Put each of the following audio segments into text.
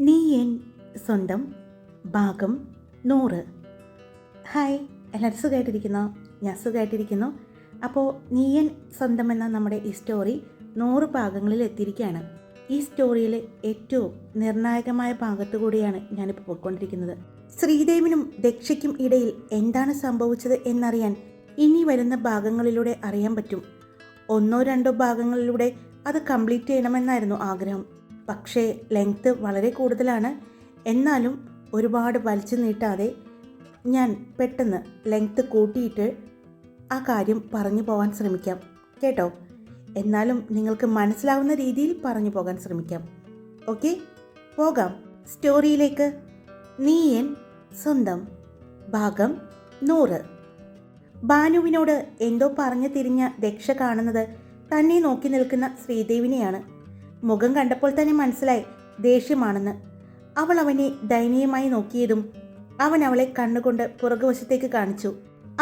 നീ എൻ സ്വന്തം ഭാഗം 100. ഹായ്, എല്ലാവരും സുഖമായിട്ടിരിക്കുന്നോ? ഞാൻ സുഖമായിട്ടിരിക്കുന്നു. അപ്പോൾ നീ എൻ സ്വന്തം എന്ന നമ്മുടെ ഈ സ്റ്റോറി 100 ഭാഗങ്ങളിൽ എത്തിയിരിക്കുകയാണ്. ഈ സ്റ്റോറിയിൽ ഏറ്റവും നിർണായകമായ ഭാഗത്തു കൂടിയാണ് ഞാനിപ്പോൾ പോയിക്കൊണ്ടിരിക്കുന്നത്. ശ്രീദേവിനും ദക്ഷയ്ക്കും ഇടയിൽ എന്താണ് സംഭവിച്ചത് എന്നറിയാൻ ഇനി വരുന്ന ഭാഗങ്ങളിലൂടെ അറിയാൻ പറ്റും. 1-2 ഭാഗങ്ങളിലൂടെ അത് കംപ്ലീറ്റ് ചെയ്യണമെന്നായിരുന്നു ആഗ്രഹം. പക്ഷേ ലെങ്ത്ത് വളരെ കൂടുതലാണ്. എന്നാലും ഒരുപാട് വലിച്ചു നീട്ടാതെ ഞാൻ പെട്ടെന്ന് ലെങ്ത്ത് കൂട്ടിയിട്ട് ആ കാര്യം പറഞ്ഞു പോകാൻ ശ്രമിക്കാം കേട്ടോ. എന്നാലും നിങ്ങൾക്ക് മനസ്സിലാവുന്ന രീതിയിൽ പറഞ്ഞു പോകാൻ ശ്രമിക്കാം. ഓക്കെ, പോകാം സ്റ്റോറിയിലേക്ക്. നീ എൻ സ്വന്തം ഭാഗം 100. ഭാനുവിനോട് എന്തോ പറഞ്ഞു തിരിഞ്ഞ ദക്ഷ കാണുന്നത് തന്നെ നോക്കി നിൽക്കുന്ന ശ്രീദേവിനെയാണ്. മുഖം കണ്ടപ്പോൾ തന്നെ മനസ്സിലായി ദേഷ്യമാണെന്ന്. അവൾ അവനെ ദയനീയമായി നോക്കിയതും അവൻ അവളെ കണ്ണുകൊണ്ട് പുറകുവശത്തേക്ക് കാണിച്ചു.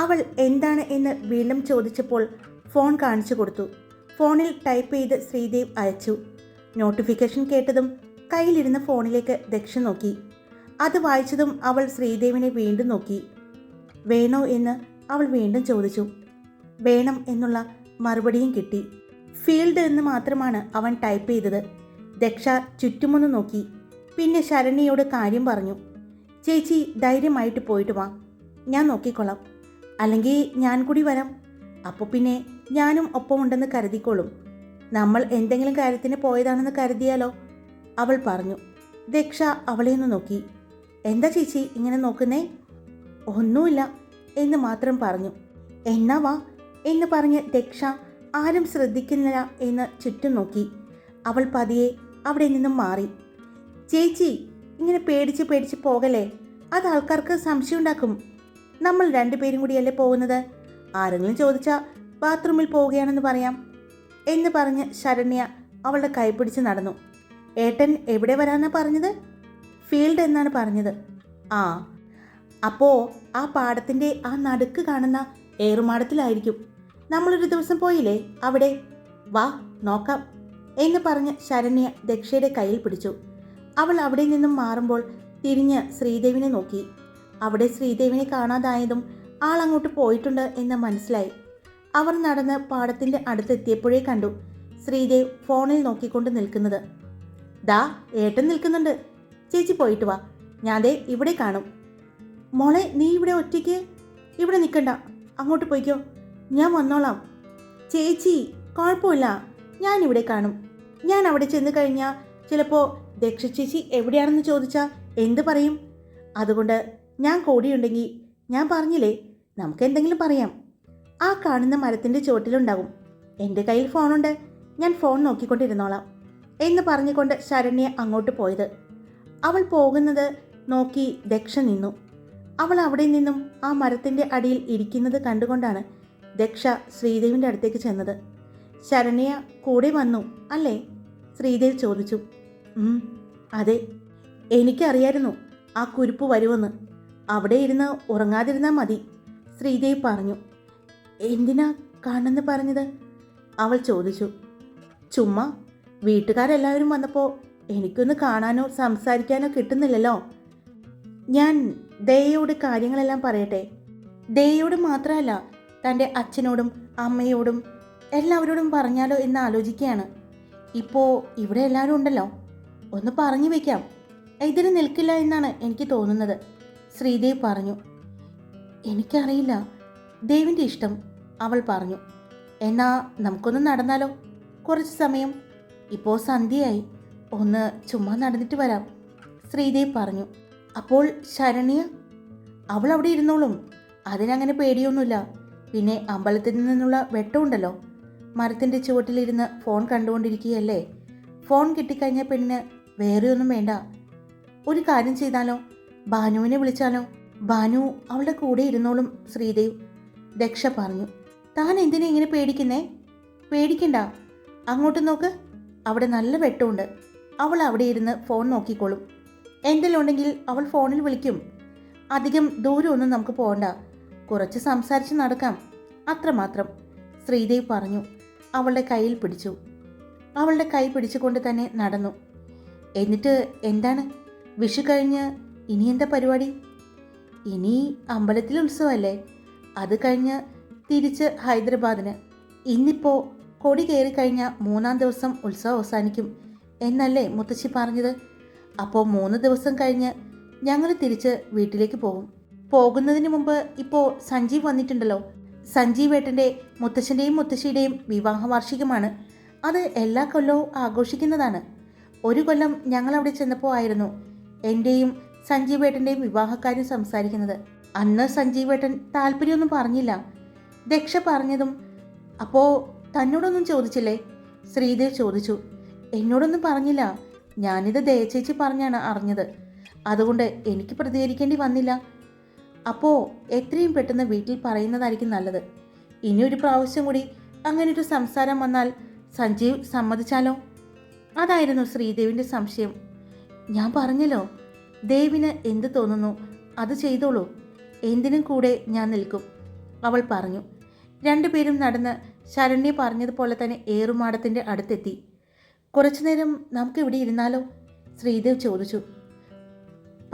അവൾ എന്താണ് എന്ന് വീണ്ടും ചോദിച്ചപ്പോൾ ഫോൺ കാണിച്ചു കൊടുത്തു. ഫോണിൽ ടൈപ്പ് ചെയ്ത് ശ്രീദേവ് അയച്ചു. നോട്ടിഫിക്കേഷൻ കേട്ടതും കയ്യിലിരുന്ന ഫോണിലേക്ക് ദക്ഷ നോക്കി. അത് വായിച്ചതും അവൾ ശ്രീദേവിനെ വീണ്ടും നോക്കി. വേണോ എന്ന് അവൾ വീണ്ടും ചോദിച്ചു. വേണം എന്നുള്ള മറുപടിയും കിട്ടി. ഫീൽഡ് എന്ന് മാത്രമാണ് അവൻ ടൈപ്പ് ചെയ്തത്. ദക്ഷ ചുറ്റുമൊന്ന് നോക്കി. പിന്നെ ശരണ്യയോട് കാര്യം പറഞ്ഞു. ചേച്ചി ധൈര്യമായിട്ട് പോയിട്ട് വാ, ഞാൻ നോക്കിക്കൊള്ളാം. അല്ലെങ്കിൽ ഞാൻ കൂടി വരാം. അപ്പോൾ പിന്നെ ഞാനും ഒപ്പമുണ്ടെന്ന് കരുതിക്കോളും. നമ്മൾ എന്തെങ്കിലും കാര്യത്തിന് പോയതാണെന്ന് കരുതിയാലോ, അവൾ പറഞ്ഞു. ദക്ഷ അവളെ ഒന്ന് നോക്കി. എന്താ ചേച്ചി ഇങ്ങനെ നോക്കുന്നേ? ഒന്നുമില്ല എന്ന് മാത്രം പറഞ്ഞു. എന്നാ വാ എന്ന് പറഞ്ഞ് ദക്ഷ ആരും ശ്രദ്ധിക്കുന്നില്ല എന്ന് ചുറ്റും നോക്കി. അവൾ പതിയെ അവിടെ നിന്നും മാറി. ചേച്ചി ഇങ്ങനെ പേടിച്ച് പോകലേ, അത് ആൾക്കാർക്ക് സംശയം ഉണ്ടാക്കും. നമ്മൾ 2 പേരും കൂടിയല്ലേ പോകുന്നത്. ആരെങ്കിലും ചോദിച്ചാൽ ബാത്റൂമിൽ പോവുകയാണെന്ന് പറയാം എന്ന് പറഞ്ഞ് ശരണ്യ അവളുടെ കൈ പിടിച്ച് നടന്നു. ഏട്ടൻ എവിടെ വരാനാണ് പറഞ്ഞത്? ഫീൽഡ് എന്നാണ് പറഞ്ഞത്. ആ, അപ്പോൾ ആ പാടത്തിൻ്റെ ആ നടുക്ക് കാണുന്ന ഏറുമാടത്തിലായിരിക്കും. നമ്മളൊരു ദിവസം പോയില്ലേ അവിടെ, വാ നോക്കാം എന്ന് പറഞ്ഞ് ശരണ്യ ദക്ഷയുടെ കയ്യിൽ പിടിച്ചു. അവൾ അവിടെ നിന്നും മാറുമ്പോൾ തിരിഞ്ഞ് ശ്രീദേവിനെ നോക്കി. അവിടെ ശ്രീദേവിനെ കാണാതായതും ആളങ്ങോട്ട് പോയിട്ടുണ്ട് എന്ന് മനസ്സിലായി. അവർ നടന്ന് പാടത്തിൻ്റെ അടുത്തെത്തിയപ്പോഴേ കണ്ടു ശ്രീദേവ് ഫോണിൽ നോക്കിക്കൊണ്ട് നിൽക്കുന്നത്. ദാ ഏട്ടൻ നിൽക്കുന്നുണ്ട്, ചേച്ചി പോയിട്ട് വാ, ഞാൻ ദേ ഇവിടെ കാണും. മോളെ, നീ ഇവിടെ ഒറ്റയ്ക്ക് ഇവിടെ നിൽക്കണ്ട, അങ്ങോട്ട് പോയിക്കോ, ഞാൻ വന്നോളാം. ചേച്ചി കുഴപ്പമില്ല, ഞാനിവിടെ കാണും. ഞാൻ അവിടെ ചെന്ന് കഴിഞ്ഞാൽ ചിലപ്പോൾ ദക്ഷ ചേച്ചി എവിടെയാണെന്ന് ചോദിച്ചാൽ എന്ത് പറയും? അതുകൊണ്ട് ഞാൻ കൂടിയുണ്ടെങ്കിൽ ഞാൻ പറഞ്ഞില്ലേ, നമുക്ക് എന്തെങ്കിലും പറയാം. ആ കാണുന്ന മരത്തിൻ്റെ ചുവട്ടിലുണ്ടാകും. എൻ്റെ കയ്യിൽ ഫോണുണ്ട്, ഞാൻ ഫോൺ നോക്കിക്കൊണ്ടിരുന്നോളാം എന്ന് പറഞ്ഞുകൊണ്ട് ശരണ്യ അങ്ങോട്ട് പോയത്. അവൾ പോകുന്നത് നോക്കി ദക്ഷ നിന്നു. അവൾ അവിടെ നിന്നും ആ മരത്തിൻ്റെ അടിയിൽ ഇരിക്കുന്നത് കണ്ടുകൊണ്ടാണ് ദക്ഷ ശ്രീദേവിൻ്റെ അടുത്തേക്ക് ചെന്നത്. ശരണ്യ കൂടെ വന്നു അല്ലേ? ശ്രീദേവ് ചോദിച്ചു. അതെ, എനിക്കറിയായിരുന്നു ആ കുരുപ്പ് വരുമെന്ന്. അവിടെ ഇരുന്ന് ഉറങ്ങാതിരുന്നാൽ മതി, ശ്രീദേവ് പറഞ്ഞു. എന്തിനാ കാണുമെന്ന് പറഞ്ഞത്? അവൾ ചോദിച്ചു. ചുമ്മാ, വീട്ടുകാരെല്ലാവരും വന്നപ്പോൾ എനിക്കൊന്ന് കാണാനോ സംസാരിക്കാനോ കിട്ടുന്നില്ലല്ലോ. ഞാൻ ദയയോട് കാര്യങ്ങളെല്ലാം പറയട്ടെ. ദയയോട് മാത്രമല്ല, തൻ്റെ അച്ഛനോടും അമ്മയോടും എല്ലാവരോടും പറഞ്ഞാലോ എന്ന് ആലോചിക്കുകയാണ്. ഇപ്പോൾ ഇവിടെ എല്ലാവരും ഉണ്ടല്ലോ, ഒന്ന് പറഞ്ഞു വയ്ക്കാം. ഇതിന് നിൽക്കില്ല എന്നാണ് എനിക്ക് തോന്നുന്നത്, ശ്രീദേവ് പറഞ്ഞു. എനിക്കറിയില്ല, ദേവിൻ്റെ ഇഷ്ടം, അവൾ പറഞ്ഞു. എന്നാ നമുക്കൊന്ന് നടന്നാലോ, കുറച്ച് സമയം. ഇപ്പോൾ സന്ധ്യയായി, ഒന്ന് ചുമ്മാ നടന്നിട്ട് വരാം, ശ്രീദേവ് പറഞ്ഞു. അപ്പോൾ ശരണ്യ? അവൾ അവിടെ ഇരുന്നോളും, അതിനങ്ങനെ പേടിയൊന്നുമില്ല. പിന്നെ അമ്പലത്തിൽ നിന്നുള്ള വെട്ടമുണ്ടല്ലോ, മരത്തിൻ്റെ ചുവട്ടിലിരുന്ന് ഫോൺ കണ്ടുകൊണ്ടിരിക്കുകയല്ലേ. ഫോൺ കിട്ടിക്കഴിഞ്ഞ പെണ്ണിന് വേറെ ഒന്നും വേണ്ട. ഒരു കാര്യം ചെയ്താലോ, ഭാനുവിനെ വിളിച്ചാലോ? ഭാനു അവളുടെ കൂടെ ഇരുന്നോളും, ശ്രീദേവ്, ദക്ഷ പറഞ്ഞു. താൻ എന്തിനാ ഇങ്ങനെ പേടിക്കുന്നേ? പേടിക്കണ്ട, അങ്ങോട്ട് നോക്ക്, അവിടെ നല്ല വെട്ടമുണ്ട്. അവൾ അവിടെ ഇരുന്ന് ഫോൺ നോക്കിക്കോളും. എന്തെങ്കിലും ഉണ്ടെങ്കിൽ അവൾ ഫോണിൽ വിളിക്കും. അധികം ദൂരമൊന്നും നമുക്ക് പോകണ്ട, കുറച്ച് സംസാരിച്ച് നടക്കാം, അത്രമാത്രം, ശ്രീദേവ് പറഞ്ഞു. അവളുടെ കയ്യിൽ പിടിച്ചു. അവളുടെ കൈ പിടിച്ചുകൊണ്ട് തന്നെ നടന്നു. എന്നിട്ട് എന്താണ് വിഷു കഴിഞ്ഞ് ഇനി എന്താ പരിപാടി? ഇനി അമ്പലത്തിൽ ഉത്സവമല്ലേ, അത് കഴിഞ്ഞ് തിരിച്ച് ഹൈദരാബാദിന്. ഇന്നിപ്പോൾ കൊടി കയറി കഴിഞ്ഞ 3-ാം ദിവസം ഉത്സവം അവസാനിക്കും എന്നല്ലേ മുത്തശ്ശി പറഞ്ഞത്? അപ്പോൾ 3 ദിവസം കഴിഞ്ഞ് ഞങ്ങൾ തിരിച്ച് വീട്ടിലേക്ക് പോകും. പോകുന്നതിന് മുമ്പ് ഇപ്പോൾ സഞ്ജീവ് വന്നിട്ടുണ്ടല്ലോ. സഞ്ജീവ് ഏട്ടൻ്റെ മുത്തശ്ശൻ്റെയും മുത്തശ്ശിയുടെയും വിവാഹ വാർഷികമാണ്. അത് എല്ലാ കൊല്ലവും ആഘോഷിക്കുന്നതാണ്. ഒരു കൊല്ലം ഞങ്ങളവിടെ ചെന്നപ്പോൾ ആയിരുന്നു എൻ്റെയും സഞ്ജീവ് ഏട്ടൻ്റെയും വിവാഹക്കാര്യം സംസാരിക്കുന്നത്. അന്ന് സഞ്ജീവ് ഏട്ടൻ താല്പര്യമൊന്നും പറഞ്ഞില്ല. ദക്ഷ പറഞ്ഞതും അപ്പോൾ തന്നോടൊന്നും ചോദിച്ചില്ലേ? ശ്രീദേവ് ചോദിച്ചു. എന്നോടൊന്നും പറഞ്ഞില്ല. ഞാനിത് ദയച്ചേച്ചി പറഞ്ഞാണ് അറിഞ്ഞത്. അതുകൊണ്ട് എനിക്ക് പ്രതികരിക്കേണ്ടി വന്നില്ല. അപ്പോൾ എത്രയും പെട്ടെന്ന് വീട്ടിൽ പറയുന്നതായിരിക്കും നല്ലത്. ഇനി ഒരു പ്രാവശ്യം കൂടി അങ്ങനൊരു സംസാരം വന്നാൽ സഞ്ജീവ് സമ്മതിച്ചാലോ? അതായിരുന്നു ശ്രീദേവിൻ്റെ സംശയം. ഞാൻ പറഞ്ഞല്ലോ, ദേവിന് എന്ത് തോന്നുന്നു അത് ചെയ്തോളൂ. എന്തിനും കൂടെ ഞാൻ നിൽക്കും, അവൾ പറഞ്ഞു. രണ്ടുപേരും നടന്ന് ശരണ്യ പറഞ്ഞതുപോലെ തന്നെ ഏറുമാടത്തിൻ്റെ അടുത്തെത്തി. കുറച്ചു നേരം നമുക്ക് ഇവിടെ ഇരുന്നാലോ? ശ്രീദേവ് ചോദിച്ചു.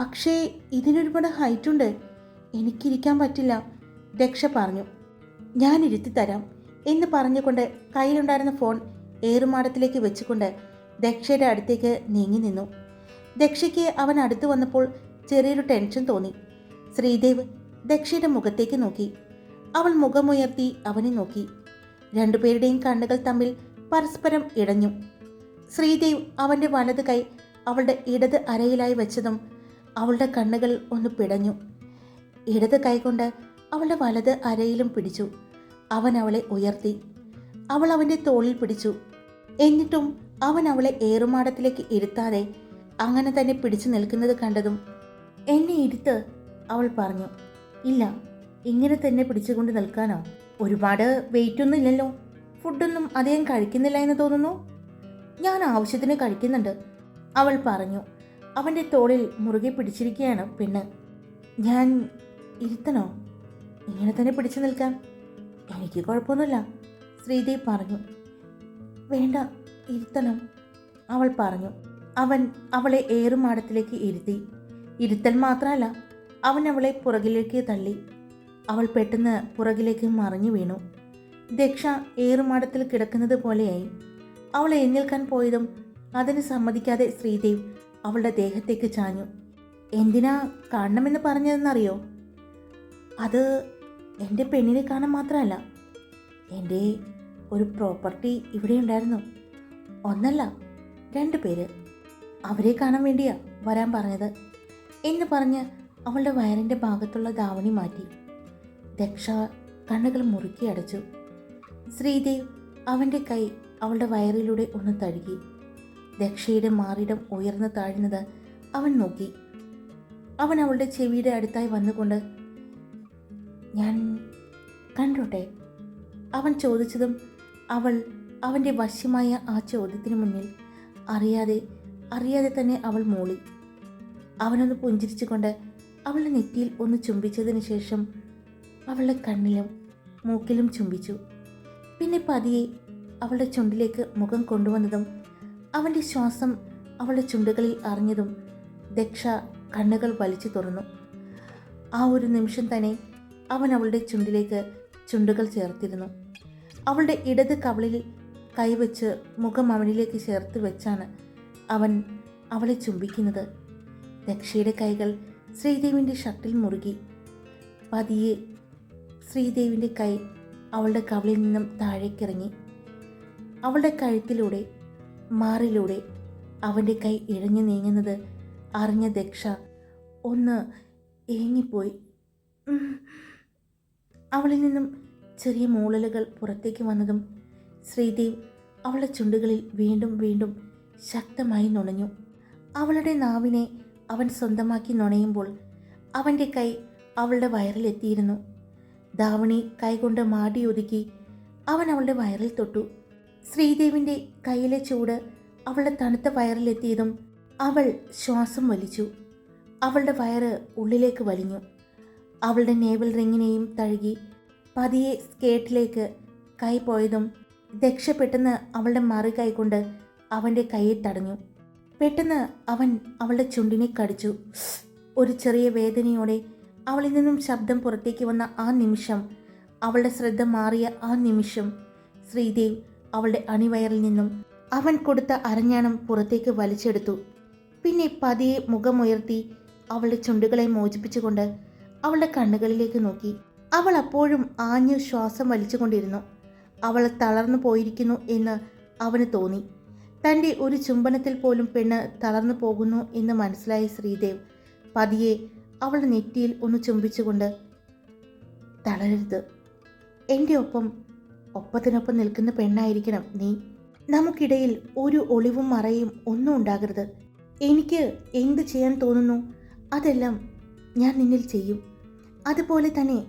പക്ഷേ ഇതിനൊരുപാട് ഹൈറ്റുണ്ട്, എനിക്കിരിക്കാൻ പറ്റില്ല, ദക്ഷ പറഞ്ഞു. ഞാൻ ഇരുത്തിത്തരാം എന്ന് പറഞ്ഞുകൊണ്ട് കയ്യിലുണ്ടായിരുന്ന ഫോൺ ഏറുമാടത്തിലേക്ക് വെച്ചുകൊണ്ട് ദക്ഷയുടെ അടുത്തേക്ക് നീങ്ങി നിന്നു. ദക്ഷയ്ക്ക് അവൻ അടുത്ത് വന്നപ്പോൾ ചെറിയൊരു ടെൻഷൻ തോന്നി. ശ്രീദേവ് ദക്ഷയുടെ മുഖത്തേക്ക് നോക്കി. അവൾ മുഖമുയർത്തി അവനെ നോക്കി. രണ്ടുപേരുടെയും കണ്ണുകൾ തമ്മിൽ പരസ്പരം ഇടഞ്ഞു. ശ്രീദേവ് അവൻ്റെ വലത് കൈ അവളുടെ ഇടത് അരയിലായി വെച്ചതും അവളുടെ കണ്ണുകൾ ഒന്ന് പിടഞ്ഞു. ഇടത് കൈകൊണ്ട് അവളുടെ വലത് അരയിലും പിടിച്ചു. അവൻ അവളെ ഉയർത്തി. അവൾ അവൻ്റെ തോളിൽ പിടിച്ചു. എന്നിട്ടും അവൻ അവളെ ഏറുമാടത്തിലേക്ക് ഇരുത്താതെ അങ്ങനെ തന്നെ പിടിച്ചു നിൽക്കുന്നത് കണ്ടതും എന്നെ ഇരുത്ത്, അവൾ പറഞ്ഞു. ഇല്ല, ഇങ്ങനെ തന്നെ പിടിച്ചുകൊണ്ട് നിൽക്കാനോ? ഒരുപാട് വെയിറ്റൊന്നും ഇല്ലല്ലോ, ഫുഡൊന്നും അധികം കഴിക്കുന്നില്ല എന്ന് തോന്നുന്നു. ഞാൻ ആവശ്യത്തിന് കഴിക്കുന്നുണ്ട്, അവൾ പറഞ്ഞു. അവൻ്റെ തോളിൽ മുറുകെ പിടിച്ചിരിക്കുകയാണ് പെണ്ണ്. ഞാൻ ഇരുത്തണോ? ഇങ്ങനെ തന്നെ പിടിച്ചു നിൽക്കാം, എനിക്ക് കുഴപ്പമൊന്നുമില്ല, ശ്രീദേവ് പറഞ്ഞു. വേണ്ട, ഇരുത്തണം, അവൾ പറഞ്ഞു. അവൻ അവളെ ഏറുമാടത്തിലേക്ക് ഇരുത്തി. ഇരുത്തൽ മാത്രമല്ല, അവൻ അവളെ പുറകിലേക്ക് തള്ളി. അവൾ പെട്ടെന്ന് പുറകിലേക്ക് മറിഞ്ഞു വീണു. ദക്ഷ ഏറുമാടത്തിൽ കിടക്കുന്നത് പോലെയായി. അവൾ എഴുന്നേൽക്കാൻ പോയതും അതിന് സമ്മതിക്കാതെ ശ്രീദേവ് അവളുടെ ദേഹത്തേക്ക് ചാഞ്ഞു. എന്തിനാ കാണണമെന്ന് പറഞ്ഞതെന്നറിയോ? അത് എൻ്റെ പെണ്ണിനെ കാണാൻ മാത്രമല്ല, എൻ്റെ ഒരു പ്രോപ്പർട്ടി ഇവിടെ ഉണ്ടായിരുന്നു. ഒന്നല്ല, 2 പേര്. അവരെ കാണാൻ വേണ്ടിയാ വരാൻ പറഞ്ഞത് എന്ന് പറഞ്ഞ് അവളുടെ വയറിൻ്റെ ഭാഗത്തുള്ള ധാവണി മാറ്റി. ദക്ഷ കണ്ണുകൾ മുറുക്കി അടച്ചു. ശ്രീദേവ് അവൻ്റെ കൈ അവളുടെ വയറിലൂടെ ഒന്ന് തഴുകി. ദക്ഷയുടെ മാറിടം ഉയർന്നു താഴ്ന്നത് അവൻ നോക്കി. അവൻ അവളുടെ ചെവിയുടെ അടുത്തായി വന്നുകൊണ്ട് ഞാൻ കണ്ടോട്ടെ, അവൻ ചോദിച്ചതും അവൾ അവൻ്റെ വശ്യമായ ആ ചോദ്യത്തിന് മുന്നിൽ അറിയാതെ തന്നെ അവൾ മൂളി. അവനൊന്ന് പുഞ്ചിരിച്ചുകൊണ്ട് അവളുടെ നെറ്റിയിൽ ഒന്ന് ചുംബിച്ചതിന് ശേഷം അവളുടെ കണ്ണിലും മൂക്കിലും ചുംബിച്ചു. പിന്നെ പതിയെ അവളുടെ ചുണ്ടിലേക്ക് മുഖം കൊണ്ടുവന്നതും അവൻ്റെ ശ്വാസം അവളുടെ ചുണ്ടുകളിൽ അറിഞ്ഞതും ദക്ഷ കണ്ണുകൾ വലിച്ചു തുറന്നു. ആ ഒരു നിമിഷം തന്നെ അവൻ അവളുടെ ചുണ്ടിലേക്ക് ചുണ്ടുകൾ ചേർത്തിരുന്നു. അവളുടെ ഇടത് കവിളിൽ കൈവച്ച് മുഖം അവനിലേക്ക് ചേർത്ത് വെച്ചാണ് അവൻ അവളെ ചുംബിക്കുന്നത്. ദക്ഷയുടെ കൈകൾ ശ്രീദേവിൻ്റെ ഷർട്ടിൽ മുറുകി. പതിയെ ശ്രീദേവിൻ്റെ കൈ അവളുടെ കവിളിൽ നിന്നും താഴേക്കിറങ്ങി. അവളുടെ കഴുത്തിലൂടെ മാറിലൂടെ അവൻ്റെ കൈ ഇഴഞ്ഞു നീങ്ങുന്നത് അറിഞ്ഞ ദക്ഷ ഒന്ന് ഏങ്ങിപ്പോയി. അവളിൽ നിന്നും ചെറിയ മൂളലുകൾ പുറത്തേക്ക് വന്നതും ശ്രീദേവ് അവളുടെ ചുണ്ടുകളിൽ വീണ്ടും വീണ്ടും ശക്തമായി നുണഞ്ഞു. അവളുടെ നാവിനെ അവൻ സ്വന്തമാക്കി നുണയുമ്പോൾ അവൻ്റെ കൈ അവളുടെ വയറിലെത്തിയിരുന്നു. ധാവണി കൈകൊണ്ട് മാടി ഒതുക്കി അവൻ അവളുടെ വയറിൽ തൊട്ടു. ശ്രീദേവിൻ്റെ കയ്യിലെ ചൂട് അവളുടെ തണുത്ത വയറിലെത്തിയതും അവൾ ശ്വാസം വലിച്ചു. അവളുടെ വയറ് ഉള്ളിലേക്ക് വലിഞ്ഞു. അവളുടെ നേവൽ റിങ്ങിനെയും തഴുകി പതിയെ സ്കേർട്ടിലേക്ക് കൈ പോയതും ദക്ഷ പെട്ടെന്ന് അവളുടെ മറു കൈ കൊണ്ട് അവൻ്റെ കൈയെ തടഞ്ഞു. പെട്ടെന്ന് അവൻ അവളുടെ ചുണ്ടിനെ കടിച്ചു. ഒരു ചെറിയ വേദനയോടെ അവളിൽ നിന്നും ശബ്ദം പുറത്തേക്ക് വന്ന ആ നിമിഷം, അവളുടെ ശ്രദ്ധ മാറിയ ആ നിമിഷം, ശ്രീദേവ് അവളുടെ അണിവയറിൽ നിന്നും അവൻ കൊടുത്ത അരഞ്ഞാണം പുറത്തേക്ക് വലിച്ചെടുത്തു. പിന്നെ പതിയെ മുഖമുയർത്തി അവളുടെ ചുണ്ടുകളെ മോചിപ്പിച്ചുകൊണ്ട് അവളുടെ കണ്ണുകളിലേക്ക് നോക്കി. അവൾ അപ്പോഴും ആഞ്ഞു ശ്വാസം വലിച്ചുകൊണ്ടിരുന്നു. അവൾ തളർന്നു പോയിരിക്കുന്നു എന്ന് അവന് തോന്നി. തൻ്റെ ഒരു ചുംബനത്തിൽ പോലും പെണ്ണ് തളർന്നു പോകുന്നു എന്ന് മനസ്സിലായ ശ്രീദേവ് പതിയെ അവളുടെ നെറ്റിയിൽ ഒന്ന് ചുംബിച്ചുകൊണ്ട്, തളരരുത്, എൻ്റെ ഒപ്പത്തിനൊപ്പം നിൽക്കുന്ന പെണ്ണായിരിക്കണം നീ. നമുക്കിടയിൽ ഒരു ഒളിവും മറയും ഒന്നും ഉണ്ടാകരുത്. എനിക്ക് എന്ത് ചെയ്യാൻ തോന്നുന്നു അതെല്ലാം ഞാൻ നിന്നിൽ ചെയ്യും. അതുപോലെ തന്നെ